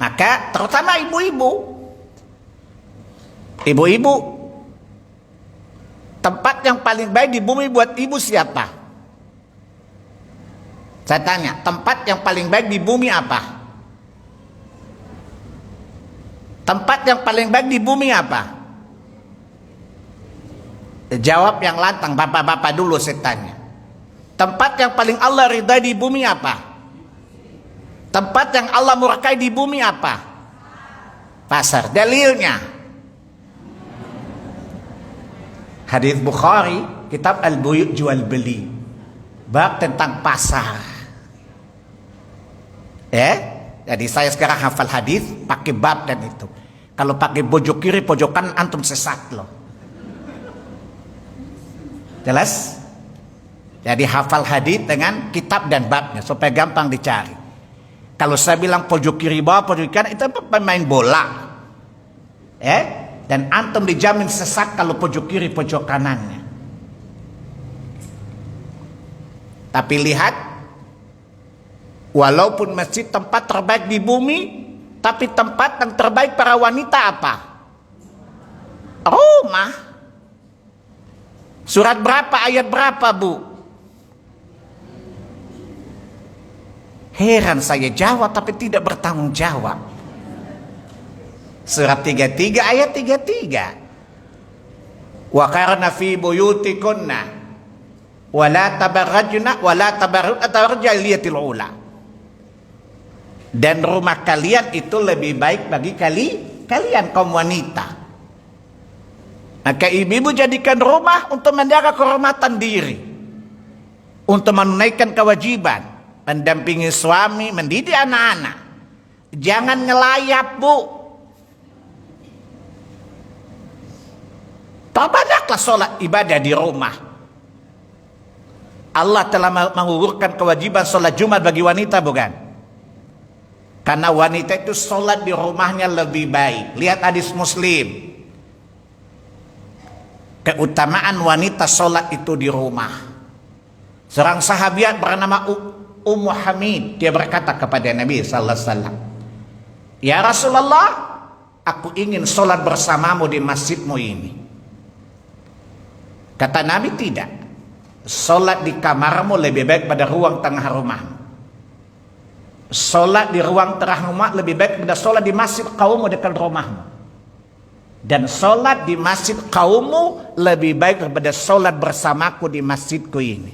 [SPEAKER 1] Maka terutama ibu-ibu, tempat yang paling baik di bumi buat ibu siapa? Saya tanya, tempat yang paling baik di bumi apa? Tempat yang paling baik di bumi apa? Jawab yang lantang, bapak-bapak dulu saya tanya. Tempat yang paling Allah ridai di bumi apa? Tempat yang Allah murkai di bumi apa? Pasar. Dalilnya hadis Bukhari, kitab Al-Buyu' jual beli, bab tentang pasar. Jadi saya sekarang hafal hadis pakai bab dan itu. Kalau pakai pojok kiri pojok kanan antum sesat loh. Jelas? Jadi hafal hadis dengan kitab dan babnya supaya gampang dicari. Kalau saya bilang pojok kiri bawah pojok kanan itu pemain bola. Dan antum dijamin sesat kalau pojok kiri pojok kanannya. Tapi lihat, walaupun masjid tempat terbaik di bumi, tapi tempat yang terbaik para wanita apa? Rumah. Surat berapa, ayat berapa, Bu? Heran saya jawab tapi tidak bertanggung jawab. Surat 33 ayat 33. Wa qarna fi buyutikunna wa la tabarrajna wa la tabarruj jahiliyatil ula. Dan rumah kalian itu lebih baik bagi kalian kaum wanita. Maka ibu-ibu jadikan rumah untuk menjaga kehormatan diri, untuk menunaikan kewajiban, mendampingi suami, mendidik anak-anak. Jangan ngelayap, Bu. Banyaklah sholat ibadah di rumah. Allah telah menggugurkan kewajiban sholat Jumat bagi wanita, bukan? Karena wanita itu sholat di rumahnya lebih baik. Lihat hadis Muslim. Keutamaan wanita sholat itu di rumah. Seorang sahabiat bernama Ummu Hamid, dia berkata kepada Nabi sallallahu alaihi wasallam, "Ya Rasulullah, aku ingin sholat bersamamu di masjidmu ini." Kata Nabi, tidak. Sholat di kamarmu lebih baik pada ruang tengah rumahmu. Sholat di ruang tengah rumah lebih baik pada sholat di masjid kaummu dekat rumahmu. Dan sholat di masjid kaummu lebih baik daripada sholat bersamaku di masjidku ini.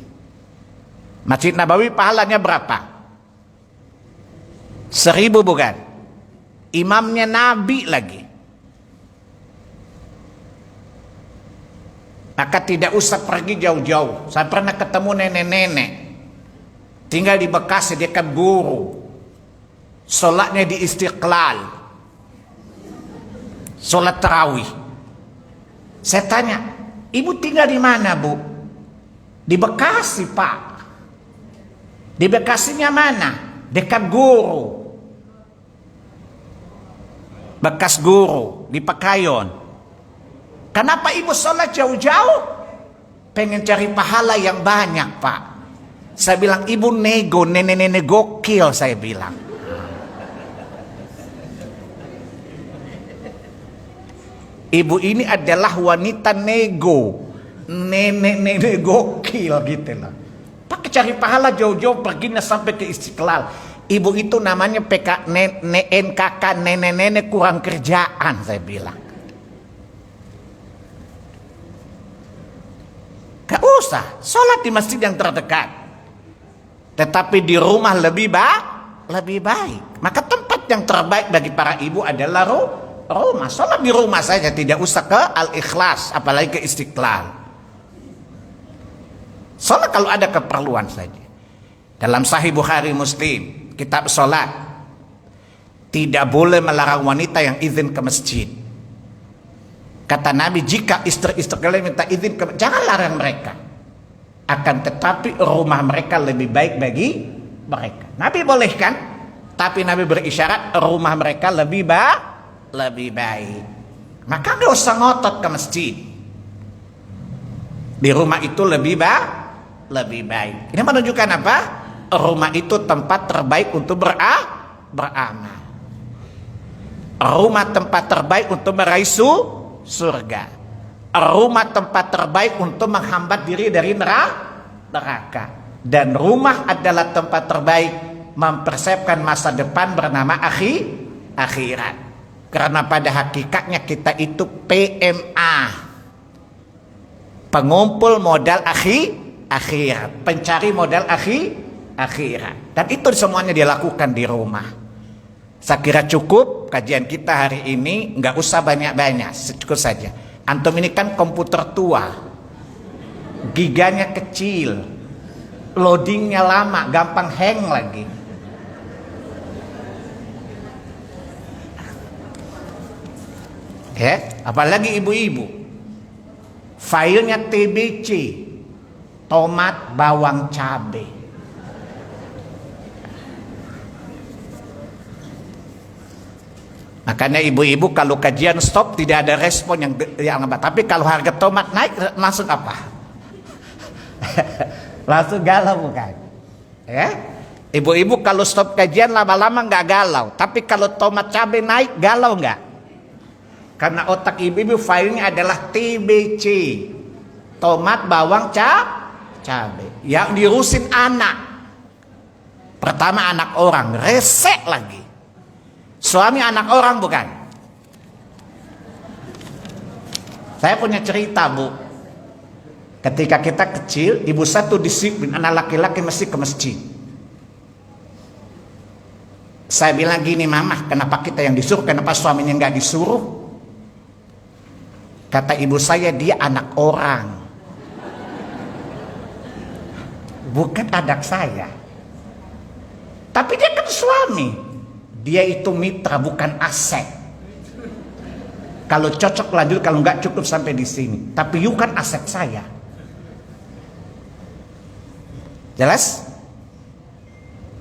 [SPEAKER 1] Masjid Nabawi pahalanya berapa? 1000 bukan? Imamnya Nabi lagi. Maka tidak usah pergi jauh-jauh. Saya pernah ketemu nenek-nenek tinggal di Bekasi dekat guru. Sholatnya di Istiqlal, sholat tarawih. Saya tanya, ibu tinggal di mana, Bu? Di Bekasi, Pak. Di Bekasinya mana? Dekat guru. Bekas guru di Pekayon. Kenapa ibu sholat jauh-jauh? Pengen cari pahala yang banyak, Pak. Saya bilang, ibu nego, nenek-nenek gokil, saya bilang. Ibu ini adalah wanita nego, nenek-nenek gokil gitu loh. Pakai cari pahala jauh-jauh perginya sampai ke Istiqlal. Ibu itu namanya NKK, nenek-nenek kurang kerjaan, saya bilang. Gak usah sholat di masjid yang terdekat, tetapi di rumah lebih baik. Maka tempat yang terbaik bagi para ibu adalah rumah. Sholat di rumah saja, tidak usah ke Al-Ikhlas, apalagi ke Istiqlal. Sholat kalau ada keperluan saja. Dalam Sahih Bukhari Muslim, kitab sholat, tidak boleh melarang wanita yang izin ke masjid. Kata Nabi, jika istri-istri kalian minta izin, jangan larang mereka. Akan tetapi rumah mereka lebih baik bagi mereka. Nabi bolehkan, tapi Nabi berisyarat rumah mereka lebih baik. Maka gak usah ngotot ke masjid. Di rumah itu lebih lebih baik. Ini menunjukkan apa? Rumah itu tempat terbaik untuk beramal. Rumah tempat terbaik untuk meraih surga. Rumah tempat terbaik untuk menghambat diri dari neraka. Dan rumah adalah tempat terbaik mempersiapkan masa depan bernama akhirat. Karena pada hakikatnya kita itu PMA, pengumpul modal akhirat, pencari modal akhirat. Dan itu semuanya dilakukan di rumah. Saya kira cukup kajian kita hari ini, nggak usah banyak-banyak, cukup saja. Antum ini kan komputer tua, giganya kecil, loadingnya lama, gampang hang lagi. Apalagi ibu-ibu, filenya TBC, tomat, bawang, cabai. Makanya ibu-ibu kalau kajian stop tidak ada respon yang apa. Tapi kalau harga tomat naik langsung apa? Langsung galau bukan? Ibu-ibu kalau stop kajian lama-lama nggak galau. Tapi kalau tomat cabai naik galau nggak? Karena otak ibu-ibu filenya adalah TBC, tomat, bawang, cabai. Yang diurusin anak. Pertama anak orang, resek lagi. Suami anak orang bukan? Saya punya cerita, Bu. Ketika kita kecil, ibu satu disiplin, anak laki-laki mesti ke masjid. Saya bilang gini, Mama, kenapa kita yang disuruh, kenapa suaminya nggak disuruh? Kata ibu saya, dia anak orang, bukan anak saya. Tapi dia kan suami. Dia itu mitra, bukan aset. Kalau cocok lanjut, kalau nggak cukup sampai di sini. Tapi you kan aset saya. Jelas?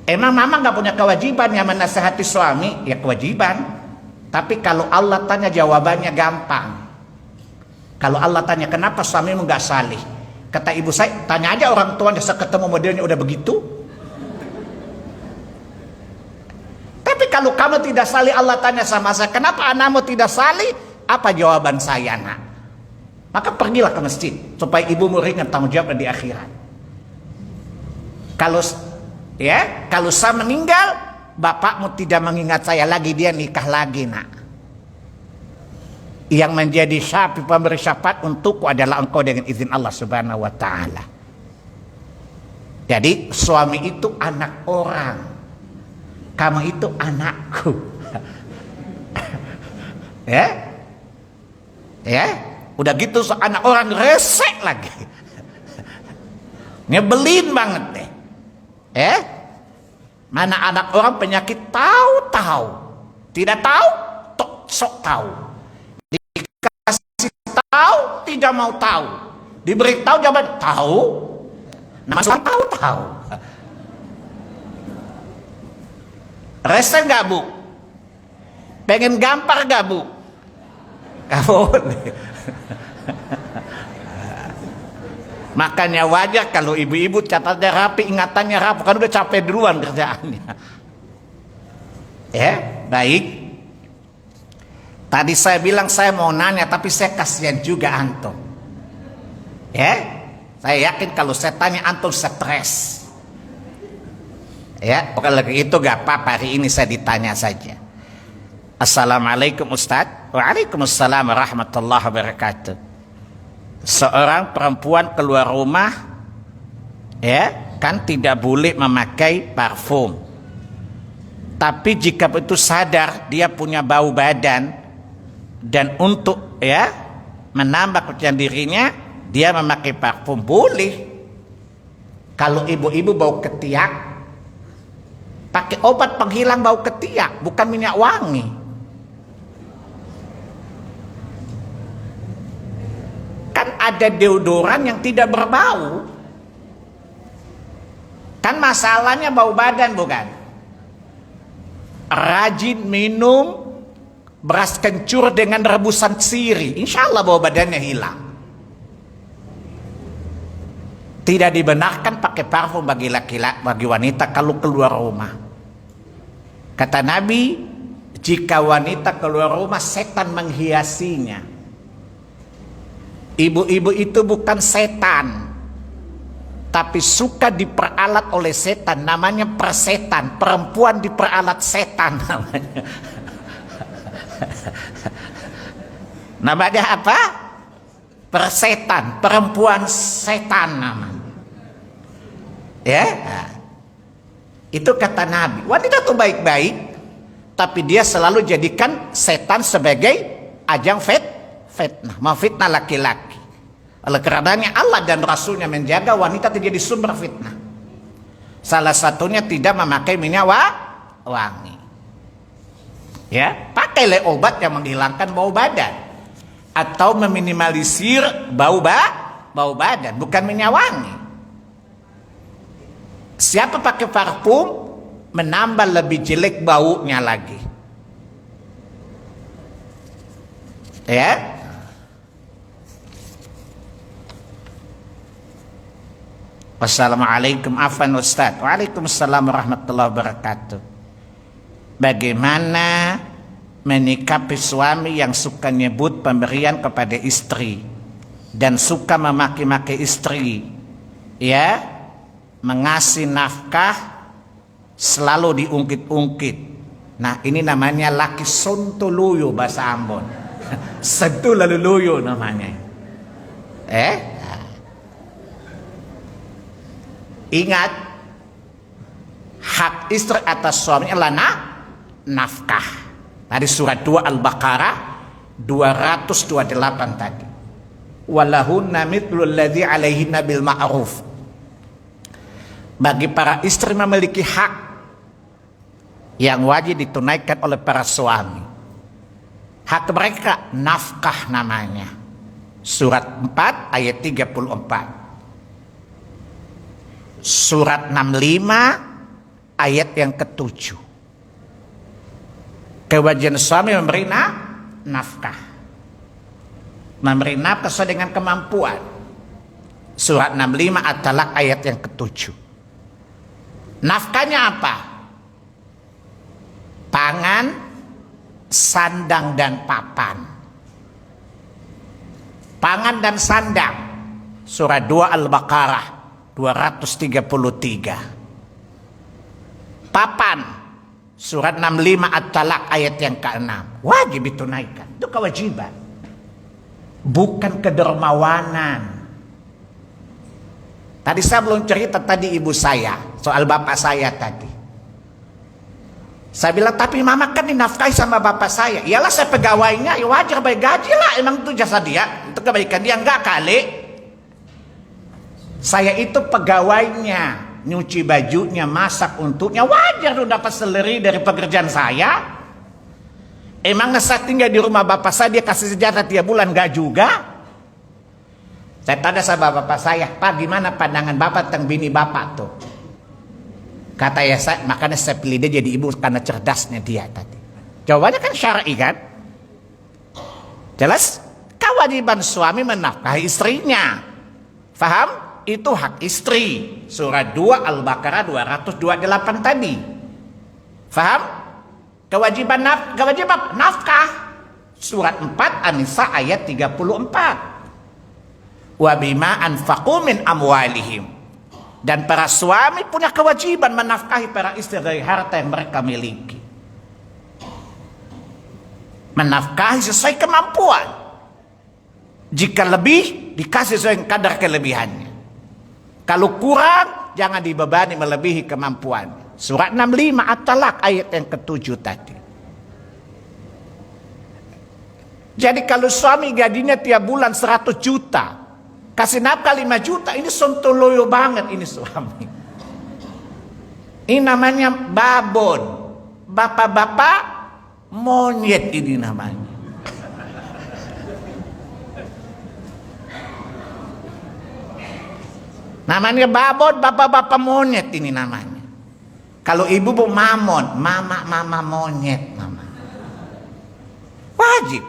[SPEAKER 1] Emang mama nggak punya kewajiban yang menasehati suami? Ya kewajiban. Tapi kalau Allah tanya jawabannya gampang. Kalau Allah tanya kenapa suamimu nggak salih? Kata ibu saya, tanya aja orang tua yang ketemu modelnya udah begitu. Tapi kalau kamu tidak salih, Allah tanya sama saya, kenapa anakmu tidak salih? Apa jawaban saya, nak? Maka pergilah ke masjid supaya ibumu ringan tanggung jawab di akhirat. Kalau saya meninggal, bapakmu tidak mengingat saya lagi, dia nikah lagi, nak. Yang menjadi syafi pemberi syafaat untukku adalah engkau dengan izin Allah Subhanahu wa taala. Jadi suami itu anak orang, kamu itu anakku. Udah gitu anak orang resek lagi. Nyebelin banget deh. Mana anak orang penyakit tahu, tidak tahu, sok tahu. Dikasih tahu, tidak mau tahu. Diberitahu jawaban tahu. Nama suami tahu. Rese nggak, Bu? Pengen gampar nggak, Bu? Nggak boleh. Makanya wajar kalau ibu-ibu catatnya rapi, ingatannya rapi, kan udah capek duluan kerjaannya. Baik. Tadi saya bilang saya mau nanya, tapi saya kasihan juga antum. Saya yakin kalau saya tanya antum stres. Bukan lagi itu gak apa-apa, hari ini saya ditanya saja. Assalamualaikum Ustaz. Waalaikumsalam warahmatullahi wabarakatuh. Seorang perempuan keluar rumah, kan tidak boleh memakai parfum. Tapi jika itu sadar dia punya bau badan, dan untuk menambah kepercayaan dirinya, dia memakai parfum boleh. Kalau ibu-ibu bau ketiak, pakai obat penghilang bau ketiak, bukan minyak wangi. Kan ada deodoran yang tidak berbau. Kan masalahnya bau badan, bukan? Rajin minum beras kencur dengan rebusan sirih, insya Allah bau badannya hilang. Tidak dibenarkan pakai parfum bagi laki-laki, bagi wanita kalau keluar rumah. Kata Nabi, jika wanita keluar rumah, setan menghiasinya. Ibu-ibu itu bukan setan, tapi suka diperalat oleh setan, namanya persetan. Perempuan diperalat setan namanya. Namanya apa? Persetan, perempuan setan namanya. Ya, itu kata Nabi. Wanita itu baik-baik, tapi dia selalu jadikan setan sebagai ajang fitnah, memfitnah laki-laki. Oleh karenanya Allah dan Rasulnya menjaga wanita tidak jadi sumber fitnah. Salah satunya tidak memakai minyak wangi. Ya, pakailah obat yang menghilangkan bau badan atau meminimalisir bau badan, bukan minyak wangi. Siapa pakai parfum menambah lebih jelek baunya lagi. Ya. Wassalamualaikum afwan Ustaz. Waalaikumsalam warahmatullahi wabarakatuh. Bagaimana menikapi suami yang suka nyebut pemberian kepada istri dan suka memaki-maki istri, ya, mengasih nafkah selalu diungkit-ungkit. Nah, ini namanya laki sontoluyo bahasa Ambon. Sentuh lalu luyo namanya. Ingat, hak istri atas suami adalah nafkah. Tadi surat 2 Al-Baqarah 228 tadi. Walahunna mithlul ladzi 'alaihinna bil ma'ruf. Bagi para istri memiliki hak yang wajib ditunaikan oleh para suami. Hak mereka nafkah namanya. Surat 4 ayat 34. Surat 65 ayat yang ke-7. Kewajiban suami memberi nafkah. Memberi nafkah sesuai dengan kemampuan. Surat 65 At-Talaq ayat yang ke-7. Nafkahnya apa? Pangan, sandang dan papan. Pangan dan sandang. Surat 2 Al-Baqarah 233. Papan, surat 65 At-Talaq ayat yang ke-6. Wajib ditunaikan. Itu kewajiban, bukan kedermawanan. Tadi saya belum cerita tadi ibu saya soal bapak saya tadi. Saya bilang, tapi mama kan dinafkahi sama bapak saya. Iyalah, saya pegawainya, ya wajar bayar gaji lah. Emang itu jasa dia, itu kebaikan dia. Enggak kali. Saya itu pegawainya, nyuci bajunya, masak untuknya, wajar dong dapat salary dari pekerjaan saya. Emangnya saya tinggal di rumah bapak saya, dia kasih sejahtera tiap bulan? Enggak juga. Saya tanya sama bapak saya, Pak, gimana pandangan bapak tentang bini bapak tuh? Kata ya, makanya saya pilih dia jadi ibu karena cerdasnya dia tadi. Jawabannya kan syar'i kan? Jelas? Kewajiban suami menafkahi istrinya. Faham? Itu hak istri. Surat 2 Al-Baqarah 228 tadi. Faham? Kewajiban nafkah. Surat 4 An-Nisa ayat 34. Wa bima anfaqu min amwalihim. Dan para suami punya kewajiban menafkahi para istri dari harta yang mereka miliki. Menafkahi sesuai kemampuan. Jika lebih, dikasih sesuai kadar kelebihannya. Kalau kurang, jangan dibebani melebihi kemampuan. Surat 65 At-Talaq ayat yang ke-7 tadi. Jadi kalau suami gajinya tiap bulan 100 juta, kasih nafkah 5 juta, ini sontoloyo banget ini suami. Ini namanya babon. Bapak-bapak monyet ini namanya. Namanya babon, bapak-bapak monyet ini namanya. Kalau ibu bu mamon, mama monyet namanya. Wajib.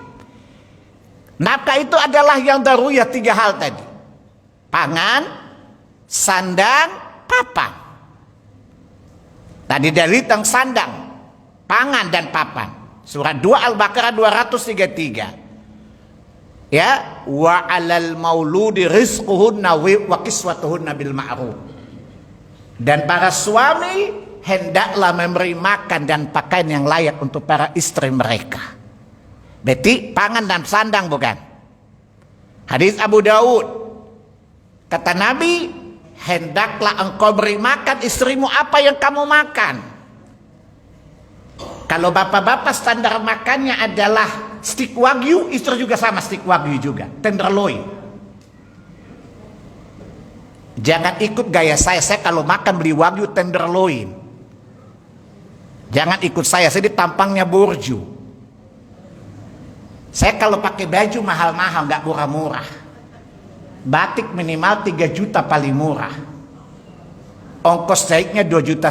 [SPEAKER 1] Nafkah itu adalah yang daruriyah 3 hal tadi. Pangan, sandang, papan. Tadi dari tentang sandang, pangan dan papan. Surat 2 Al-Baqarah 233. Ya, wa 'alal mauludi rizquhunna wa kiswatuhunna bil ma'ruf. Dan para suami hendaklah memberi makan dan pakaian yang layak untuk para istri mereka. Berarti pangan dan sandang bukan? Hadis Abu Daud, kata Nabi, hendaklah engkau beri makan istrimu apa yang kamu makan. Kalau bapak-bapak standar makannya adalah steak wagyu, istri juga sama steak wagyu juga, tenderloin. Jangan ikut gaya saya kalau makan beli wagyu tenderloin. Jangan ikut saya tampangnya borju. Saya kalau pakai baju mahal-mahal, nggak murah-murah. Batik minimal 3 juta paling murah. Ongkos jahitnya 2,5 juta.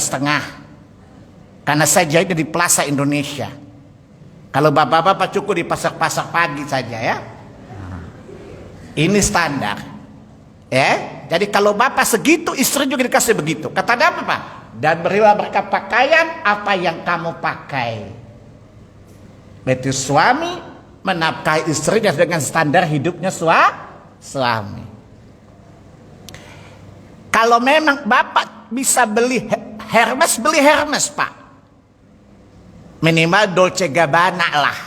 [SPEAKER 1] Karena saya jahitnya di Plaza Indonesia. Kalau bapak-bapak cukup di pasar-pasar pagi saja ya. Ini standar. Ya, jadi kalau bapak segitu, istri juga dikasih begitu. Kata Nabi apa? Dan berilah mereka pakaian apa yang kamu pakai. Berarti suami menafkahi istrinya dengan standar hidupnya suami. Kalau memang bapak bisa beli Hermes, beli Hermes pak. Minimal Dolce Gabbana lah.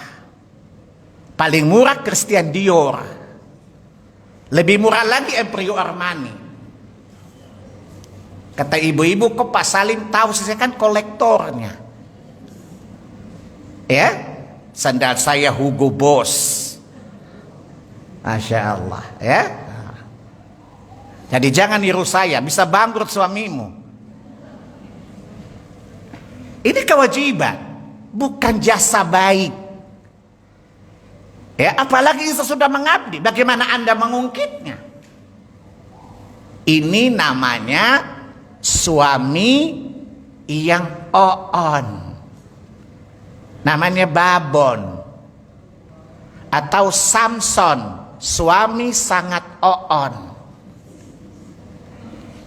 [SPEAKER 1] Paling murah Christian Dior. Lebih murah lagi Emporio Armani. Kata ibu-ibu, kok Pak Salim tahu, saya kan kolektornya. Ya, sandal saya Hugo Boss. Masya Allah ya. Jadi jangan niru saya, bisa bangkrut suamimu. Ini kewajiban, bukan jasa baik. Ya, apalagi istri sudah mengabdi, bagaimana Anda mengungkitnya? Ini namanya suami yang oon. Namanya babon. Atau Samson, suami sangat oon.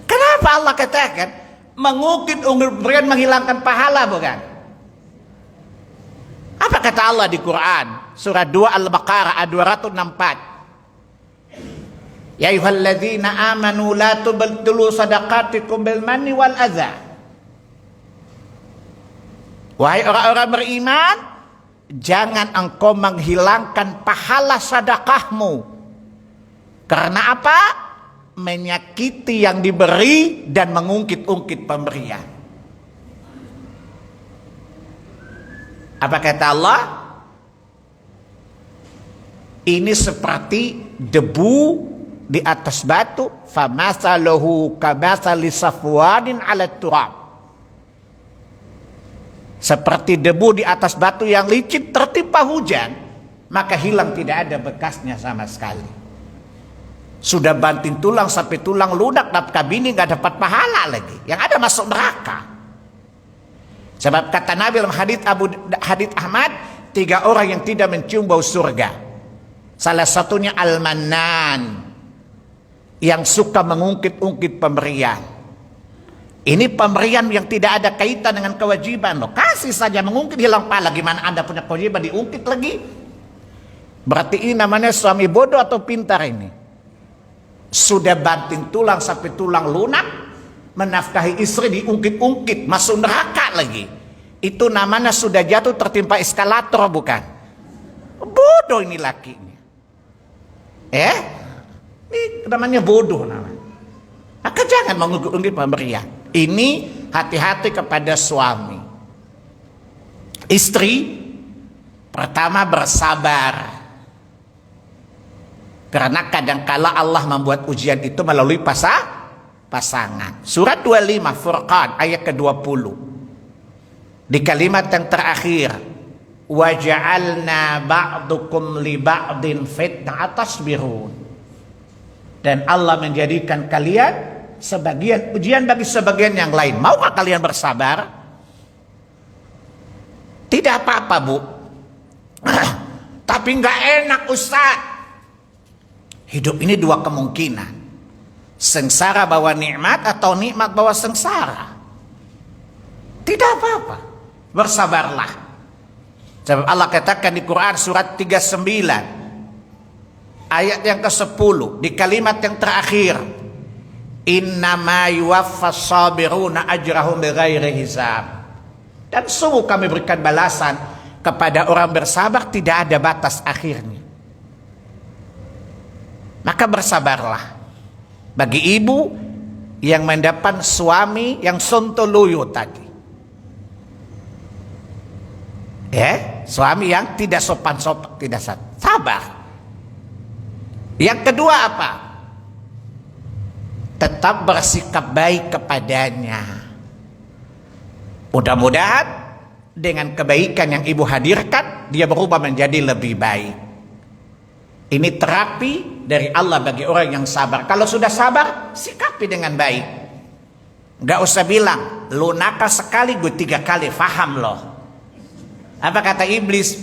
[SPEAKER 1] Kenapa Allah katakan mengukit pemberian menghilangkan pahala bukan? Apa kata Allah di Quran? Surah 2 Al-Baqarah ayat 264. Ya ayyuhalladzina amanu la tubtilu sadaqatikum bil manni wal adza. Wahai orang-orang beriman, jangan engkau menghilangkan pahala sedekahmu. Karena apa? Menyakiti yang diberi dan mengungkit-ungkit pemberian. Apa kata Allah? Ini seperti debu di atas batu, famasaluhu kamatsali safwanin 'ala turab. Seperti debu di atas batu yang licin tertimpa hujan, maka hilang, tidak ada bekasnya sama sekali. Sudah banting tulang sampai tulang lunak, dapat bini nggak dapat pahala lagi, yang ada masuk neraka. Sebab kata Nabi dalam hadits Ahmad, 3 orang yang tidak mencium bau surga. Salah satunya Al-Mannan, yang suka mengungkit-ungkit pemberian. Ini pemberian yang tidak ada kaitan dengan kewajiban loh. Kasih saja, mengungkit hilang pahala. Gimana Anda punya kewajiban diungkit lagi? Berarti ini namanya suami bodoh atau pintar ini? Sudah banting tulang sampai tulang lunak, menafkahi istri diungkit-ungkit, masuk neraka lagi. Itu namanya sudah jatuh tertimpa eskalator bukan? Bodoh ini lakinya. Ini namanya bodoh namanya. Maka jangan mengungkit-ungkit pemberian. Ini hati-hati kepada suami. Istri pertama bersabar. Karena kadangkala Allah membuat ujian itu melalui pasangan. Surat 25 Furqan ayat ke-20. Di kalimat yang terakhir, wa ja'alna ba'dukum li ba'din fitnah tasbirun. Dan Allah menjadikan kalian sebagian ujian bagi sebagian yang lain. Maukah kalian bersabar? Tidak apa-apa, Bu. Tapi nggak enak, Ustaz. Hidup ini 2 kemungkinan. Sengsara bawa nikmat atau nikmat bawa sengsara. Tidak apa-apa. Bersabarlah. Sebab Allah katakan di Quran surat 39 ayat yang ke-10 di kalimat yang terakhir, innama yuwaffas sabiruna ajrahum bighairi hisab. Dan sungguh kami berikan balasan kepada orang bersabar tidak ada batas akhirnya. Maka bersabarlah. Bagi ibu yang mendapat suami yang sontoloyo tadi, suami yang tidak sopan-sopan, tidak sabar. Yang kedua apa? Tetap bersikap baik kepadanya. Mudah-mudahan dengan kebaikan yang ibu hadirkan, dia berubah menjadi lebih baik. Ini terapi dari Allah bagi orang yang sabar. Kalau sudah sabar, sikapi dengan baik. Gak usah bilang, lu nakal sekali, gue 3 kali, faham loh. Apa kata iblis?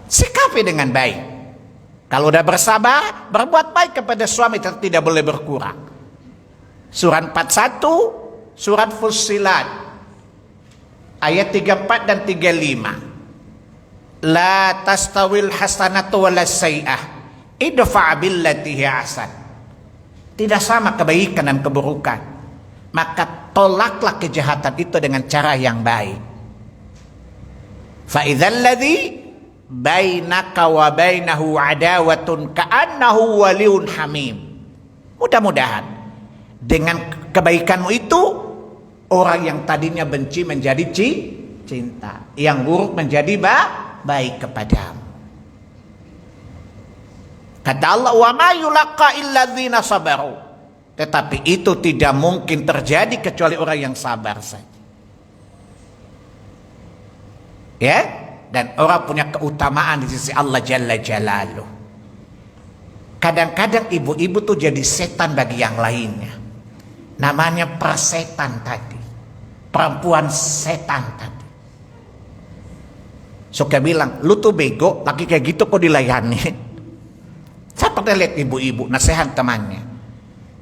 [SPEAKER 1] Sikapi dengan baik. Kalau udah bersabar, berbuat baik kepada suami, tidak boleh berkurang. Surat 41, surat Fussilat, ayat 34 dan 35. La tastawil hasanatu wala sayyi'ah, idfa' billati hi ahsan. Tidak sama kebaikan dan keburukan. Maka tolaklah kejahatan itu dengan cara yang baik. Fa idzal ladzi bainaka wa bainahu adawatun ka'annahu waliun hamim. Mudah-mudahan dengan kebaikanmu itu, orang yang tadinya benci menjadi cinta, yang buruk menjadi baik kepadamu. Kata Allah, wa ma yulaqa illa dzina sabaru. Tetapi itu tidak mungkin terjadi kecuali orang yang sabar saja. Ya, dan orang punya keutamaan di sisi Allah Jalla Jalaluh. Kadang-kadang ibu-ibu tuh jadi setan bagi yang lainnya. Namanya persetan tadi, perempuan setan tadi. Suka bilang, lu tuh bego, laki kayak gitu kok dilayani. Saya pernah lihat ibu-ibu nasihat temannya,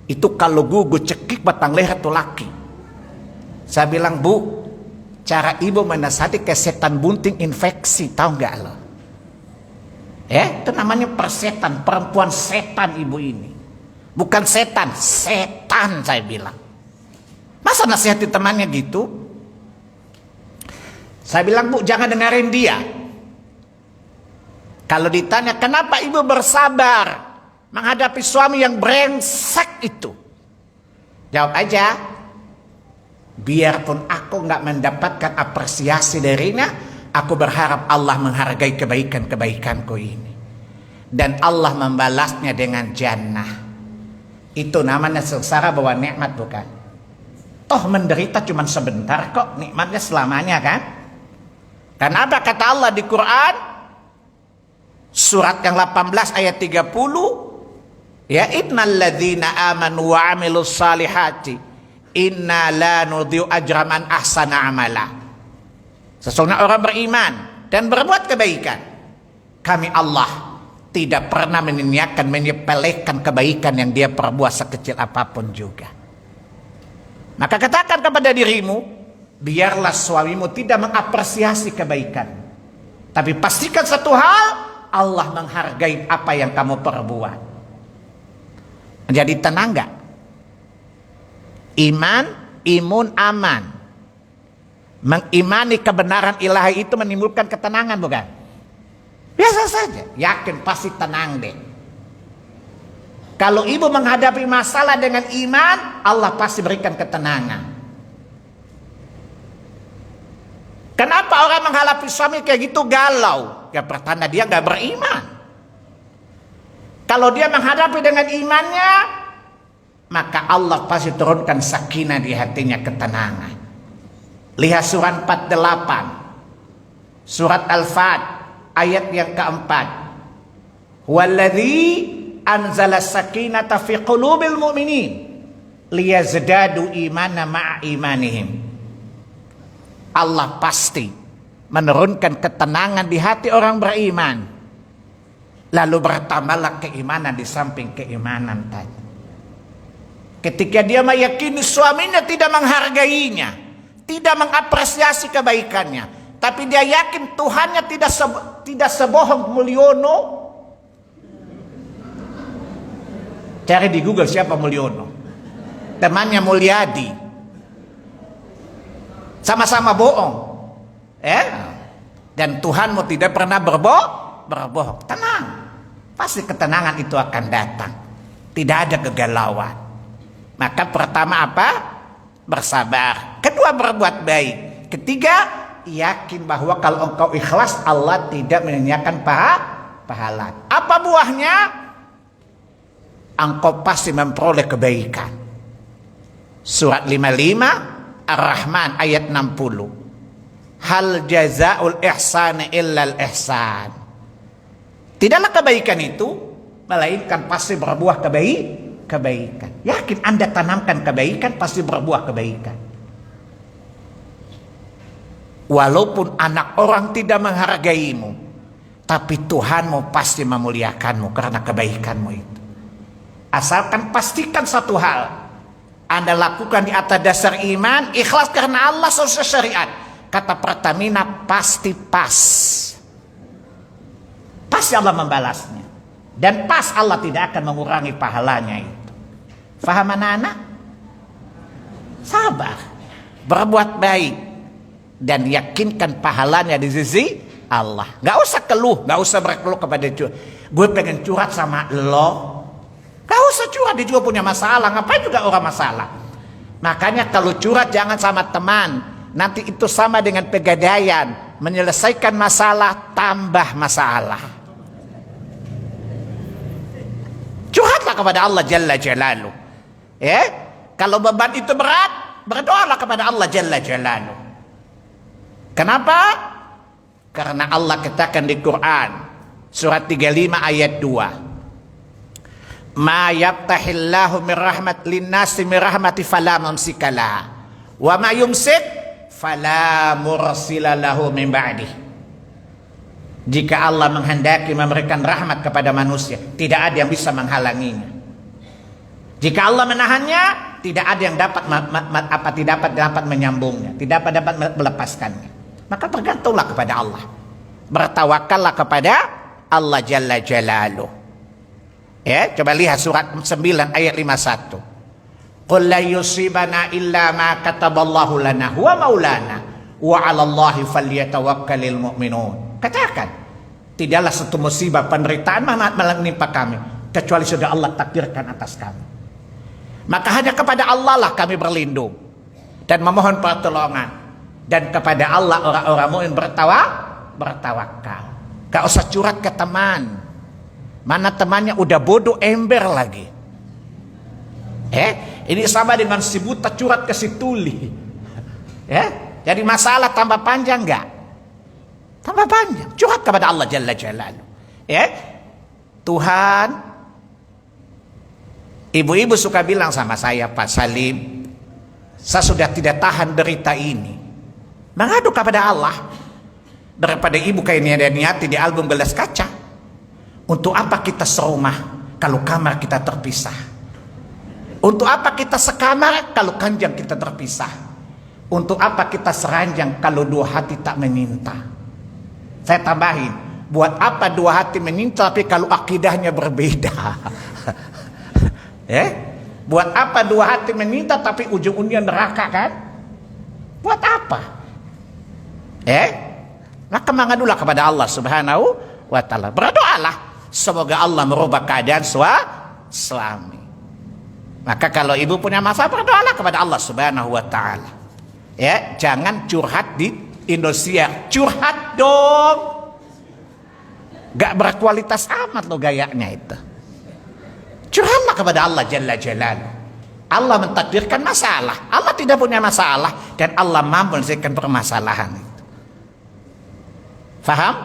[SPEAKER 1] itu kalau gue cekik batang leher tuh laki. Saya bilang, bu, cara ibu menasihati kayak setan bunting infeksi, tahu nggak lo? Itu namanya persetan, perempuan setan ibu ini. Bukan setan, setan saya bilang. Masa nasihati temannya gitu? Saya bilang, bu, jangan dengerin dia. Kalau ditanya, kenapa ibu bersabar menghadapi suami yang brengsek itu? Jawab aja, biarpun aku nggak mendapatkan apresiasi darinya, aku berharap Allah menghargai kebaikan-kebaikanku ini. Dan Allah membalasnya dengan jannah. Itu namanya sengsara bawa nikmat, bukan? Toh menderita cuma sebentar kok, nikmatnya selamanya kan? Dan apa kata Allah di Quran? Surat yang 18 ayat 30. Ya, innal ladzina amanu wa amilus salihati inna la nudhi'u ajra man ahsana amala. Sesungguhnya orang beriman dan berbuat kebaikan, kami Allah tidak pernah menyepelekan kebaikan yang dia perbuat sekecil apapun juga. Maka katakan kepada dirimu, biarlah suamimu tidak mengapresiasi kebaikan, tapi pastikan satu hal, Allah menghargai apa yang kamu perbuat. Menjadi tenang gak? Iman, imun, aman. Mengimani kebenaran ilahi itu menimbulkan ketenangan, bukan? Biasa saja, yakin pasti tenang deh. Kalau ibu menghadapi masalah dengan iman, Allah pasti berikan ketenangan. Kenapa orang menghadapi suami kayak gitu galau? Ya pertanda dia gak beriman. Kalau dia menghadapi dengan imannya, maka Allah pasti turunkan sakinah di hatinya, ketenangan. Lihat surat 48, surat Al-Fat, ayat yang keempat. Walladzi anzala sakinata fi qulubil mu'minin liyazdadu imana ma'a imanihim. Allah pasti menurunkan ketenangan di hati orang beriman Lalu bertambahlah keimanan di samping keimanan tadi. Ketika dia meyakini suaminya tidak menghargainya, tidak mengapresiasi kebaikannya, tapi dia yakin Tuhannya tidak sebohong Mulyono. Cari di Google siapa Mulyono. Temannya Mulyadi. Sama-sama bohong. Dan Tuhanmu tidak pernah berbohong. Tenang. Pasti ketenangan itu akan datang. Tidak ada kegalauan. Maka pertama apa? Bersabar. Kedua, berbuat baik. Ketiga, yakin bahwa kalau engkau ikhlas, Allah tidak menyanyiakan pahala. Apa buahnya? Engkau pasti memperoleh kebaikan. Surat 55 Ar-Rahman ayat 60. Hal jazaul ihsani illal ihsan. Tidaklah kebaikan itu melainkan pasti berbuah kebaikan. Yakin Anda tanamkan kebaikan, pasti berbuah kebaikan. Walaupun anak orang tidak menghargaimu, tapi Tuhanmu pasti memuliakanmu karena kebaikanmu itu. Asalkan pastikan satu hal, Anda lakukan di atas dasar iman, ikhlas karena Allah sesuai syariat. Kata Pertamina, pasti pas. Pasti Allah membalasnya. Dan pas Allah tidak akan mengurangi pahalanya itu. Faham anak-anak? Sabar. Berbuat baik. Dan yakinkan pahalanya di sisi Allah. Gak usah keluh. Gak usah berkeluh kepada Tuhan. Gue pengen curhat sama lo. Gak usah curhat. Dia juga punya masalah. Ngapain juga orang masalah? Makanya kalau curhat jangan sama teman. Nanti itu sama dengan pegadaian. Menyelesaikan masalah tambah masalah. Curhatlah kepada Allah Jalla Jalaluh. Kalau beban itu berat, berdoalah kepada Allah Jalla Jalaluh. Kenapa? Karena Allah katakan di Quran surat 35 ayat 2. Ma yaftahillahu min rahmat linnasi min rahmati fala mumsikalah wa ma yumsik fala mursila lahu min ba'dih. Jika Allah menghendaki memberikan rahmat kepada manusia, tidak ada yang bisa menghalanginya. Jika Allah menahannya, tidak ada yang dapat menyambungnya, tidak dapat melepaskannya. Maka bergantunglah kepada Allah. Bertawakallah kepada Allah Jalla Jalaluh. Coba lihat surat 9 ayat 51. Qul la yusibana illa ma kataballahu lana huwa maulana wa 'alallahi falyatawakkalul mu'minun. Katakan, tidaklah satu musibah penderitaan menimpa kami kecuali sudah Allah takdirkan atas kami. Maka hanya kepada Allah lah kami berlindung dan memohon pertolongan, dan kepada Allah orang-orang mukmin bertawakal. Gak usah curhat ke teman. Mana temannya udah bodoh ember lagi. Ini sama dengan si buta curhat ke si tuli. Jadi masalah tambah panjang enggak? Tambah panjang. Curhat kepada Allah Jalla Jalaluh. Tuhan, ibu-ibu suka bilang sama saya, Pak Salim, saya sudah tidak tahan derita ini. Mengadu kepada Allah. Daripada ibu kayak niat-niati di album gelas kaca. Untuk apa kita serumah kalau kamar kita terpisah? Untuk apa kita sekamar kalau kanjang kita terpisah? Untuk apa kita seranjang kalau dua hati tak meminta? Saya tambahin, buat apa dua hati meminta tapi kalau akidahnya berbeda? Buat apa dua hati meminta tapi ujung-ujungnya neraka kan? Buat apa? Maka mengadulah kepada Allah Subhanahu wa ta'ala. Berdoalah semoga Allah merubah keadaan suami. Maka kalau ibu punya masalah, berdoalah kepada Allah Subhanahu wa ta'ala. Jangan curhat di Indosiar. Curhat dong. Gak berkualitas amat lo gayanya itu. Curhatlah kepada Allah Jalla Jalaluh. Allah mentakdirkan masalah. Allah tidak punya masalah dan Allah mampu menyelesaikan permasalahan itu. Faham?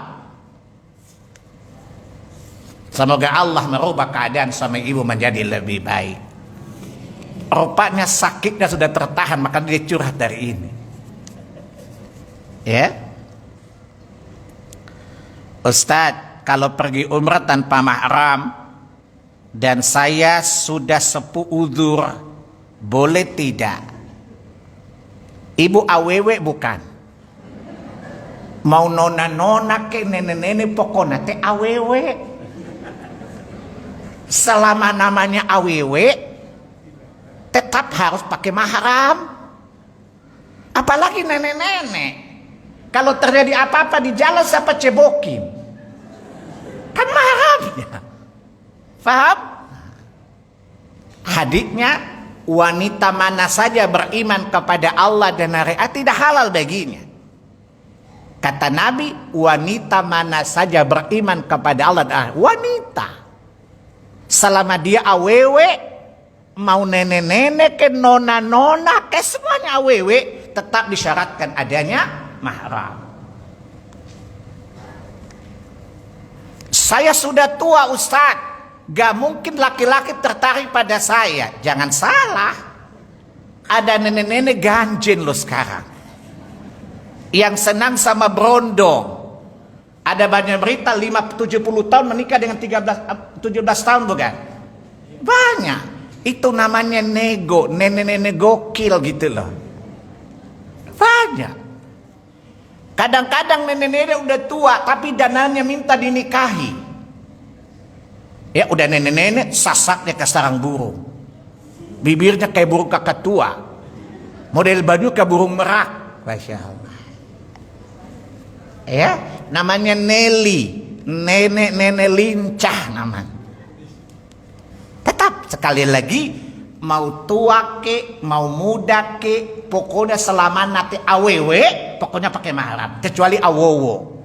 [SPEAKER 1] Semoga Allah merubah keadaan suami ibu menjadi lebih baik. Rupanya sakitnya sudah tertahan, maka dia curhat dari ini. Ustadz, kalau pergi umrah tanpa mahram dan saya sudah sepuh uzur, boleh tidak? Ibu awewe bukan? Mau nona-nona ke nenek-nenek pokoknya teh awewe. Selama namanya awewe, tetap harus pakai mahram. Apalagi nenek-nenek. Kalau terjadi apa-apa di jalan siapa cebokin? Kan mahramnya. Paham? Hadisnya, wanita mana saja beriman kepada Allah dan hari akhirat tidak halal baginya. Kata Nabi, wanita mana saja beriman kepada Allah dan hari akhirat, wanita. Selama dia awewe, mau nenek-nenek ke nona-nona ke semuanya awewe, tetap disyaratkan adanya mahram. Saya sudah tua Ustaz, gak mungkin laki-laki tertarik pada saya. Jangan salah, ada nenek-nenek ganjen loh sekarang yang senang sama berondong. Ada banyak berita 70 tahun menikah dengan 17 tahun bukan? Banyak. Itu namanya nego, nenek-nenek gokil gitu loh. Banyak. Kadang-kadang nenek-nenek udah tua tapi dananya minta dinikahi. Ya udah nenek-nenek sasaknya ke sarang burung. Bibirnya kayak burung kakatua. Model baju kayak burung merak. Masya Allah. Ya, namanya Nelly, nenek-nenek lincah namanya. Tetap sekali lagi, mau tua ke, mau muda ke, pokoknya selama nanti awewe, pokoknya pakai mahram, kecuali awowo.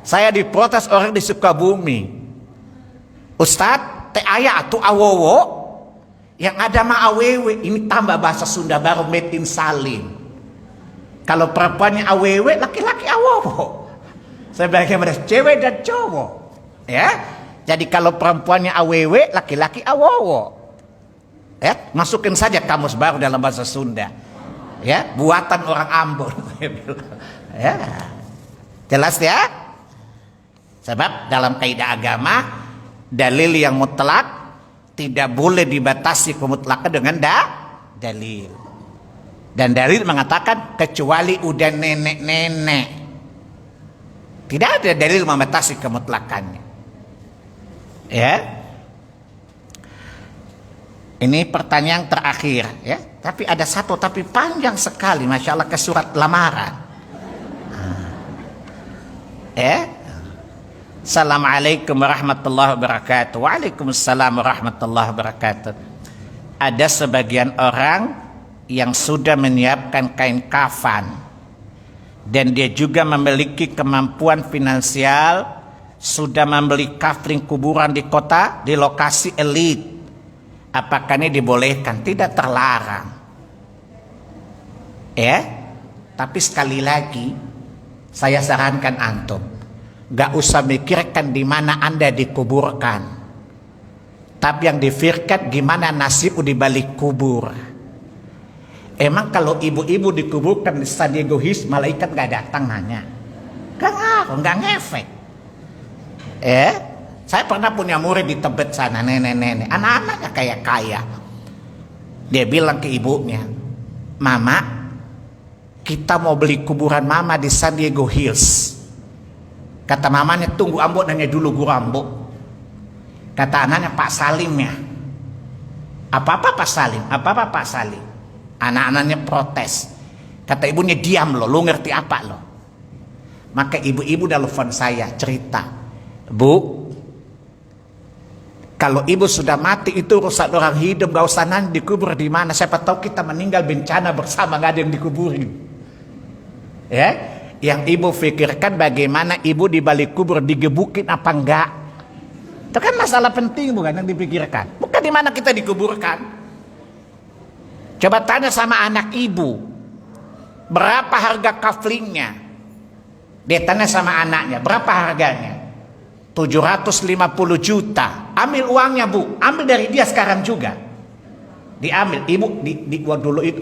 [SPEAKER 1] Saya diprotes orang di Sukabumi. Ustadz, teh ayah atau awowo, yang ada mah awewe, ini tambah bahasa Sunda baru metin salim. Kalau perempuannya awewe, laki-laki awowo. Sebagai mereka cewek dan cowok. Ya, jadi kalau perempuannya awewe, laki-laki awowo. Ya, masukin saja kamus baru dalam bahasa Sunda. Ya, buatan orang Ambon. Ya, jelas ya. Sebab dalam kaidah agama, dalil yang mutlak tidak boleh dibatasi kemutlakan dengan dalil. Dan dalil mengatakan kecuali udah nenek-nenek. Tidak ada dalil membatasi kemutlakannya. Ya. Ini pertanyaan terakhir ya. Tapi ada satu tapi panjang sekali, Masya Allah, ke surat lamaran. Assalamualaikum warahmatullahi wabarakatuh. Waalaikumsalam warahmatullahi wabarakatuh. Ada sebagian orang yang sudah menyiapkan kain kafan dan dia juga memiliki kemampuan finansial, sudah membeli kafling kuburan di kota, di lokasi elit. Apakah ini dibolehkan? Tidak terlarang. Ya, tapi sekali lagi saya sarankan antum, gak usah mikirkan di mana Anda dikuburkan, tapi yang dipikirkan gimana nasib di balik kubur. Emang kalau ibu-ibu dikuburkan di San Diego Hills, malaikat gak datang nanya? Gak ngaruh, gak ngefek. Saya pernah punya murid di Tebet sana, nenek-nenek, anak-anaknya kayak kaya. Dia bilang ke ibunya, Mama, kita mau beli kuburan Mama di San Diego Hills. Kata mamanya, tunggu ambo nanya dulu guru ambo. Kata anaknya, Pak Salim ya. Apa-apa Pak Salim? Apa-apa Pak Salim? Anak-anaknya protes. Kata ibunya, diam lo, lu ngerti apa lo? Maka ibu-ibu telepon saya cerita, Bu, kalau ibu sudah mati itu urusan orang hidup, gak usah nanya dikubur di mana. Siapa tahu kita meninggal bencana bersama, gak ada yang dikuburin. Ya, yang ibu pikirkan bagaimana ibu di balik kubur digebukin apa enggak? Itu kan masalah penting bukan yang dipikirkan. Bukan di mana kita dikuburkan. Coba tanya sama anak ibu, berapa harga kaflingnya? Dia tanya sama anaknya, berapa harganya? 750 juta. Ambil uangnya Bu, ambil dari dia sekarang juga. Diambil. Ibu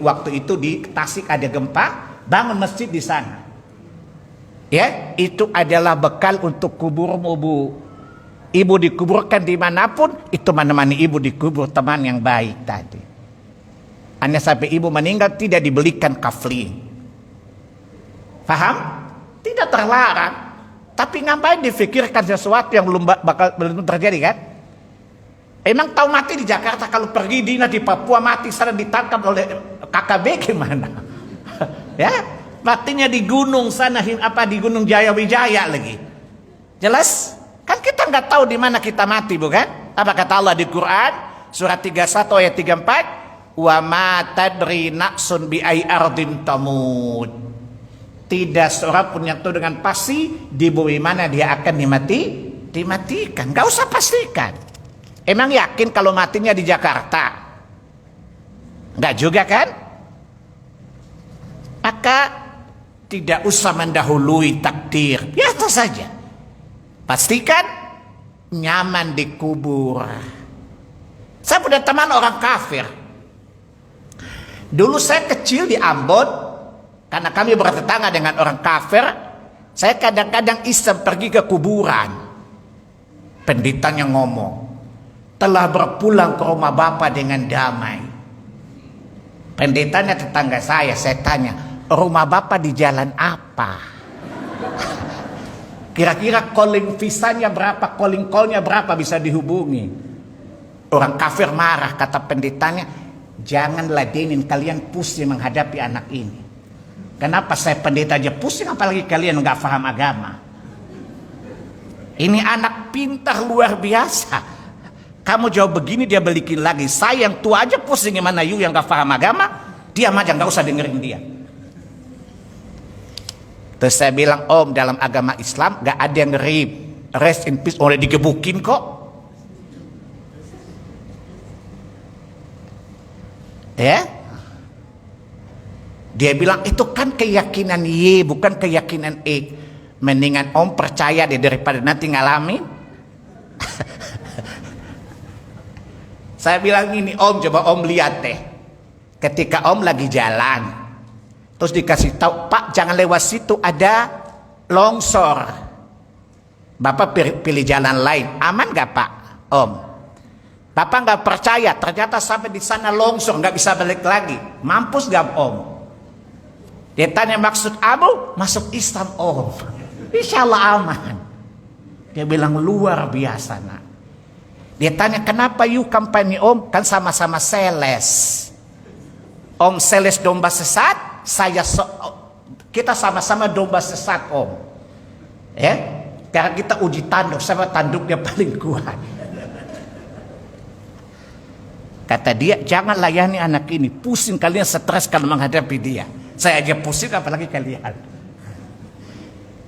[SPEAKER 1] waktu itu di Tasik ada gempa, bangun masjid di sana. Ya, itu adalah bekal untuk kuburmu, Bu. Ibu dikuburkan dimanapun, itu menemani ibu dikubur teman yang baik tadi. Hanya sampai ibu meninggal tidak dibelikan kafling. Paham? Tidak terlarang. Tapi ngapain difikirkan sesuatu yang belum terjadi kan? Emang tahu mati di Jakarta, kalau pergi dinas di Papua mati sana ditangkap oleh KKB gimana? Ya, matinya di gunung sana, di Gunung Jaya Wijaya lagi. Jelas? Kan kita nggak tahu di mana kita mati, bukan? Apa kata Allah di Quran surat 31 ayat 34? Wa ma tadri nafsun bi ai ardin tamut. Tidak seorang pun yang tahu dengan pasti di bumi mana dia akan dimatikan. Nggak usah pastikan. Emang yakin kalau matinya di Jakarta? Nggak juga kan? Maka tidak usah mendahului takdir. Biasa saja. Pastikan nyaman dikubur. Saya punya teman orang kafir. Dulu saya kecil di Ambon, karena kami bertetangga dengan orang kafir, saya kadang-kadang iseng pergi ke kuburan. Pendetanya ngomong, telah berpulang ke rumah Bapak dengan damai. Pendetanya tetangga saya tanya, rumah Bapak di jalan apa? Kira-kira calling visanya berapa, calling callnya berapa bisa dihubungi? Orang kafir marah, kata pendetanya, jangan ladenin, kalian pusing menghadapi anak ini. Kenapa saya pendeta aja pusing, apalagi kalian nggak paham agama? Ini anak pintar luar biasa. Kamu jawab begini, dia balikin lagi. Saya yang tua aja pusing, gimana you yang nggak paham agama? Diam aja, nggak usah dengerin dia. Terus saya bilang, Om, dalam agama Islam gak ada yang ngerib, rest in peace, udah digebukin kok. Ya, dia bilang itu kan keyakinan Y, bukan keyakinan E. Mendingan Om percaya deh daripada nanti ngalamin. Saya bilang ini, Om, coba Om lihat deh, ketika Om lagi jalan, terus dikasih tahu, Pak jangan lewat situ ada longsor. Bapak pilih jalan lain, aman gak Pak? Om, Bapak nggak percaya, ternyata sampai di sana longsor, nggak bisa balik lagi. Mampus gak Om? Dia tanya maksud Abu, masuk Islam Om. Insya Allah aman. Dia bilang luar biasa nak. Dia tanya kenapa you kampanye Om? Kan sama-sama sales. Om sales domba sesat, kita sama-sama domba sesat Om. Ya, karena kita uji tanduk, sama tanduknya paling kuat. Kata dia, jangan layani anak ini, pusing kalian, stres kalau menghadapi dia. Saya aja pusing apalagi kalian.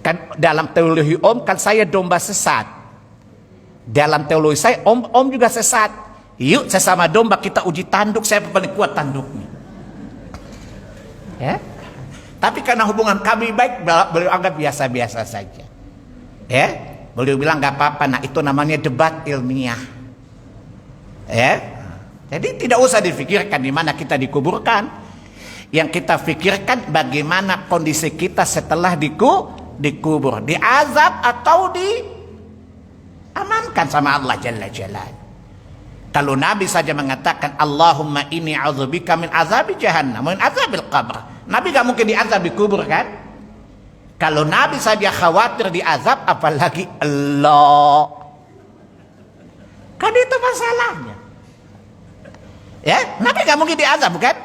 [SPEAKER 1] Kan dalam teologi Om, kan saya domba sesat. Dalam teologi saya Om juga sesat. Yuk sesama domba kita uji tanduk, saya paling kuat tanduknya. Ya, tapi karena hubungan kami baik, beliau anggap biasa-biasa saja. Ya, beliau bilang nggak apa-apa. Nah itu namanya debat ilmiah. Ya, jadi tidak usah difikirkan di mana kita dikuburkan. Yang kita pikirkan bagaimana kondisi kita setelah dikubur, diazab atau diamankan sama Allah Jalla Jalaluhu. Kalau Nabi saja mengatakan Allahumma inni a'udzubika min azabi jahannam min azabil qabr. Nabi gak mungkin diazab di kubur kan? Kalau Nabi saja khawatir diazab, apalagi Allah. Kan itu masalahnya. Ya, Nabi gak mungkin diazab bukan?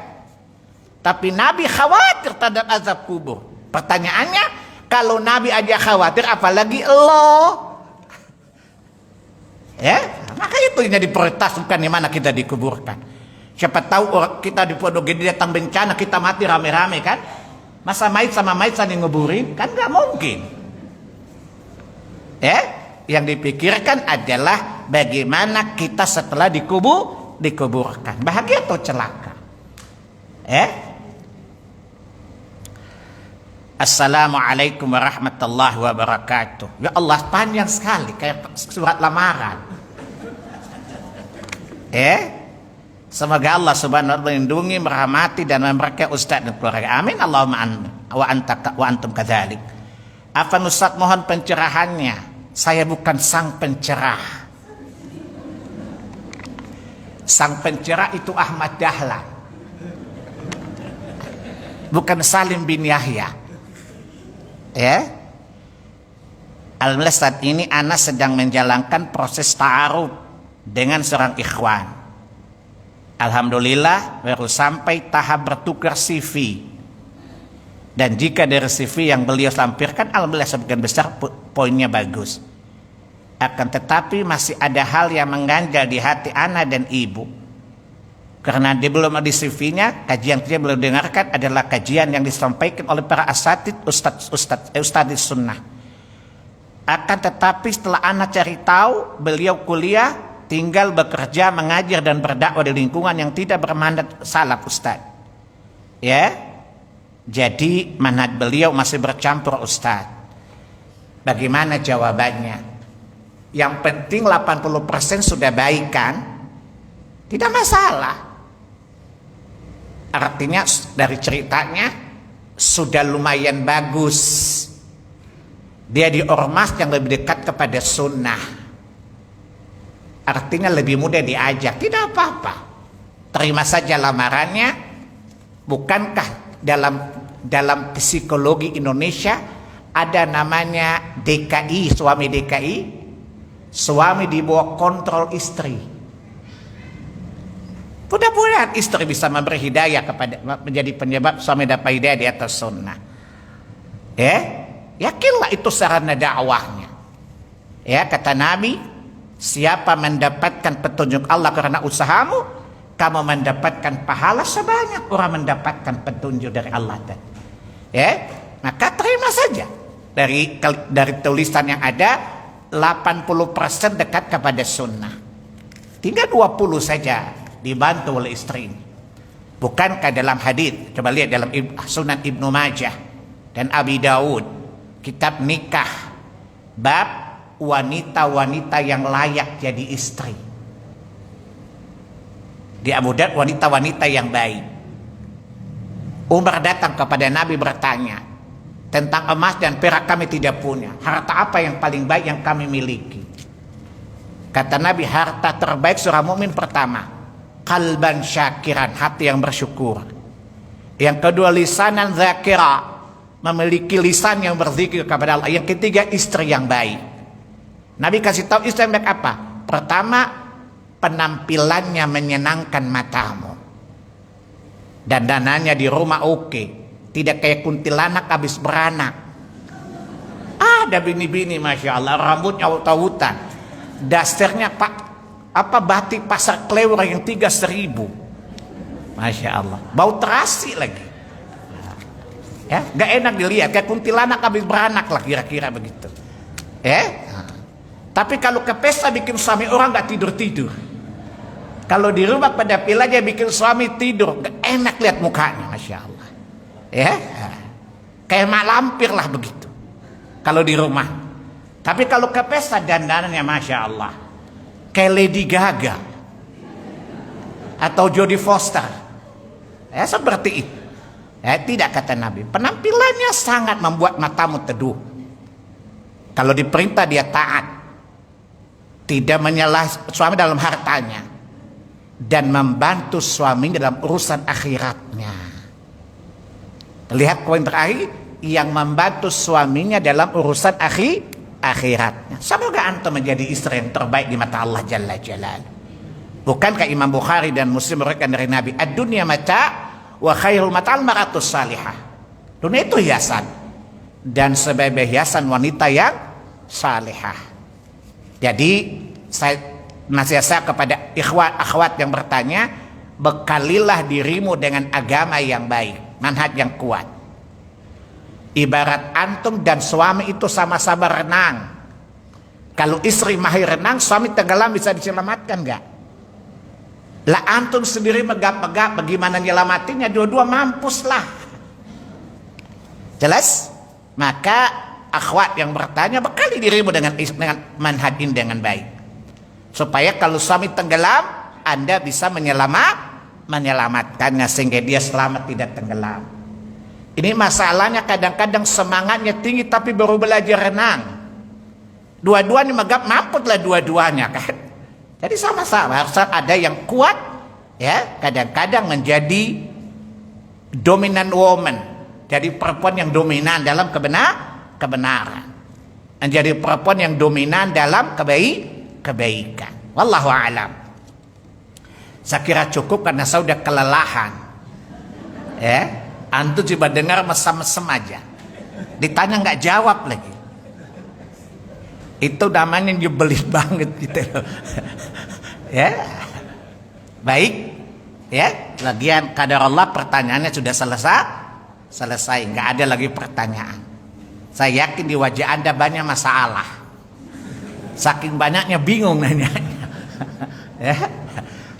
[SPEAKER 1] Tapi Nabi khawatir terhadap azab kubur. Pertanyaannya, kalau Nabi aja khawatir, apalagi Allah. Ya, maka itu yang diprioritaskan di mana kita dikuburkan. Siapa tahu orang kita di Pondok Gede datang bencana, kita mati rame-rame kan? Masa mayat sama mayat saling ngeburin? Kan nggak mungkin. Ya, yang dipikirkan adalah bagaimana kita setelah dikuburkan, bahagia atau celaka. Assalamualaikum warahmatullahi wabarakatuh. Ya Allah, panjang sekali kayak surat lamaran. Semoga Allah subhanahu wa ta'ala melindungi, merahmati dan memberkahi Ustaz dan keluarga. Amin Allahumma amin. Wa antum kadzalik. Afan Ustaz mohon pencerahannya. Saya bukan sang pencerah. Sang pencerah itu Ahmad Dahlan. Bukan Salim bin Yahya. Ya. Alhamdulillah saat ini ana sedang menjalankan proses ta'aruf dengan seorang ikhwan. Alhamdulillah baru sampai tahap bertukar CV. Dan jika dari CV yang beliau lampirkan, alhamdulillah sebagian besar poinnya bagus. Akan tetapi masih ada hal yang mengganjal di hati ana dan ibu. Karena dia belum di CV-nya, kajian yang belum dengarkan adalah kajian yang disampaikan oleh para asatid ustadz sunnah. Akan tetapi setelah ana cari tahu, beliau kuliah, tinggal bekerja, mengajar dan berdakwah di lingkungan yang tidak bermandat salaf ustadz. Ya. Jadi manhaj beliau masih bercampur ustadz. Bagaimana jawabannya? Yang penting 80% sudah baik kan? Tidak masalah. Artinya dari ceritanya sudah lumayan bagus. Dia di ormas yang lebih dekat kepada sunnah. Artinya lebih mudah diajak. Tidak apa-apa. Terima saja lamarannya. Bukankah dalam psikologi Indonesia ada namanya DKI, suami DKI, suami di bawah kontrol istri. Mudah-mudahan istri bisa memberi hidayah menjadi penyebab suami dapat hidayah di atas sunnah. Yakinlah itu sarana dakwahnya. Ya, kata Nabi, siapa mendapatkan petunjuk Allah karena usahamu, kamu mendapatkan pahala sebanyak orang mendapatkan petunjuk dari Allah tadi. Ya, maka terima saja dari tulisan yang ada 80% dekat kepada sunnah. Tinggal 20 saja dibantu oleh istri. Bukankah dalam hadis, coba lihat dalam Sunan Ibnu Majah dan Abi Daud, kitab nikah, bab wanita-wanita yang layak jadi istri. Di Abu Daud wanita-wanita yang baik. Umar datang kepada Nabi bertanya tentang emas dan perak kami tidak punya. Harta apa yang paling baik yang kami miliki? Kata Nabi, harta terbaik seorang mukmin pertama, qalban syakiran, hati yang bersyukur. Yang kedua, lisanan zakira, memiliki lisan yang berzikir kepada Allah. Yang ketiga, istri yang baik. Nabi kasih tahu istri yang baik apa? Pertama, penampilannya menyenangkan matamu. Dandanannya di rumah oke. Tidak kayak kuntilanak habis beranak. Ada bini-bini Masya Allah, rambutnya awut-awutan. Dasarnya batik pasar Klewer yang 3.000. Masya Allah. Bau terasi lagi. Ya, gak enak dilihat. Kayak kuntilanak habis beranak lah kira-kira begitu. Tapi kalau ke pesta bikin suami orang gak tidur-tidur. Kalau di rumah pada pila aja bikin suami tidur, gak enak lihat mukanya, Masya Allah. Ya, kayak mak lampir lah begitu. Kalau di rumah. Tapi kalau ke pesta dandanannya Masya Allah, kayak Lady Gaga atau Jodie Foster. Ya, seperti itu. Ya, tidak kata Nabi. Penampilannya sangat membuat matamu teduh. Kalau diperintah dia taat. Tidak menyalah suami dalam hartanya. Dan membantu suaminya dalam urusan akhiratnya. Lihat poin terakhir, yang membantu suaminya dalam urusan akhiratnya. Semoga antum menjadi istri yang terbaik di mata Allah Jalla Jalaluhu. Bukankah Imam Bukhari dan Muslim meriwayatkan dari Nabi, ad-dunya mata wa khairul mata'al mar'atus salihah. Dunia itu hiasan, dan sebaik hiasan wanita yang salihah. Jadi saya nasihat saya kepada akhwat yang bertanya, bekalilah dirimu dengan agama yang baik, manhaj yang kuat. Ibarat antum dan suami itu sama-sama renang. Kalau istri mahir renang, suami tenggelam, bisa diselamatkan enggak? Lah antum sendiri megap-megap, bagaimana nyelamatinnya? Dua-dua mampuslah. Jelas? Maka akhwat yang bertanya, bekali dirimu dengan manhaj ini dengan baik. Supaya kalau suami tenggelam, Anda bisa menyelamatkannya sehingga dia selamat tidak tenggelam. Ini masalahnya kadang-kadang semangatnya tinggi tapi baru belajar renang. Dua-duanya mamputlah dua-duanya kan. Jadi sama-sama harus ada yang kuat ya, kadang-kadang menjadi dominant woman. Jadi perempuan yang dominan dalam kebenaran. Menjadi perempuan yang dominan dalam kebaikan. Wallahu a'lam. Saya kira cukup karena saya sudah kelelahan. Ya, antum coba dengar mesem-mesem aja. Ditanya nggak jawab lagi. Itu namanya nyebelin banget gitu loh. Ya. Baik. Ya, lagian kadar Allah pertanyaannya sudah selesai, nggak ada lagi pertanyaan. Saya yakin di wajah Anda banyak masalah. Saking banyaknya bingung nanyanya. Ya.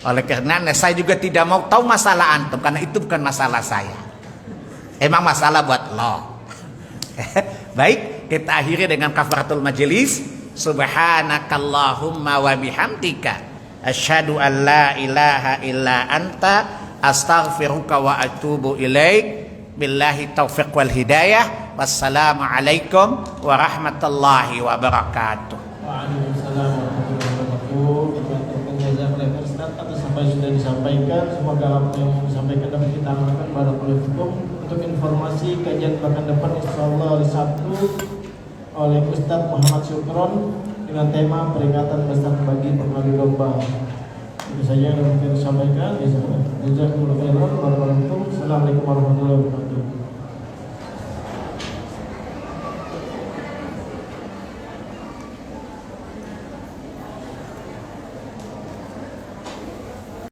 [SPEAKER 1] Oleh karena saya juga tidak mau tahu masalah antum karena itu bukan masalah saya. Emang masalah buat lo. Baik, kita akhiri dengan kafaratul majelis. Subhanakallahumma wa bihamdika asyhadu an la ilaha illa anta astaghfiruka wa atubu ilaik. Billahi taufiq wal hidayah. Wassalamualaikum warahmatullahi wabarakatuh.
[SPEAKER 3] Waalaikumsalam warahmatullahi wabarakatuh. Atas apa yang sudah disampaikan, semoga apa yang disampaikan dapat kita amalkan. Barakallahu fikum. Untuk informasi kajian pekan depan insyaallah hari Sabtu oleh Ustaz Muhammad Syukron dengan tema peringatan besar bagi pengadu domba. Itu saja yang dapat kita sampaikan. Jazakumullahu khairan. Assalamualaikum warahmatullahi wabarakatuh.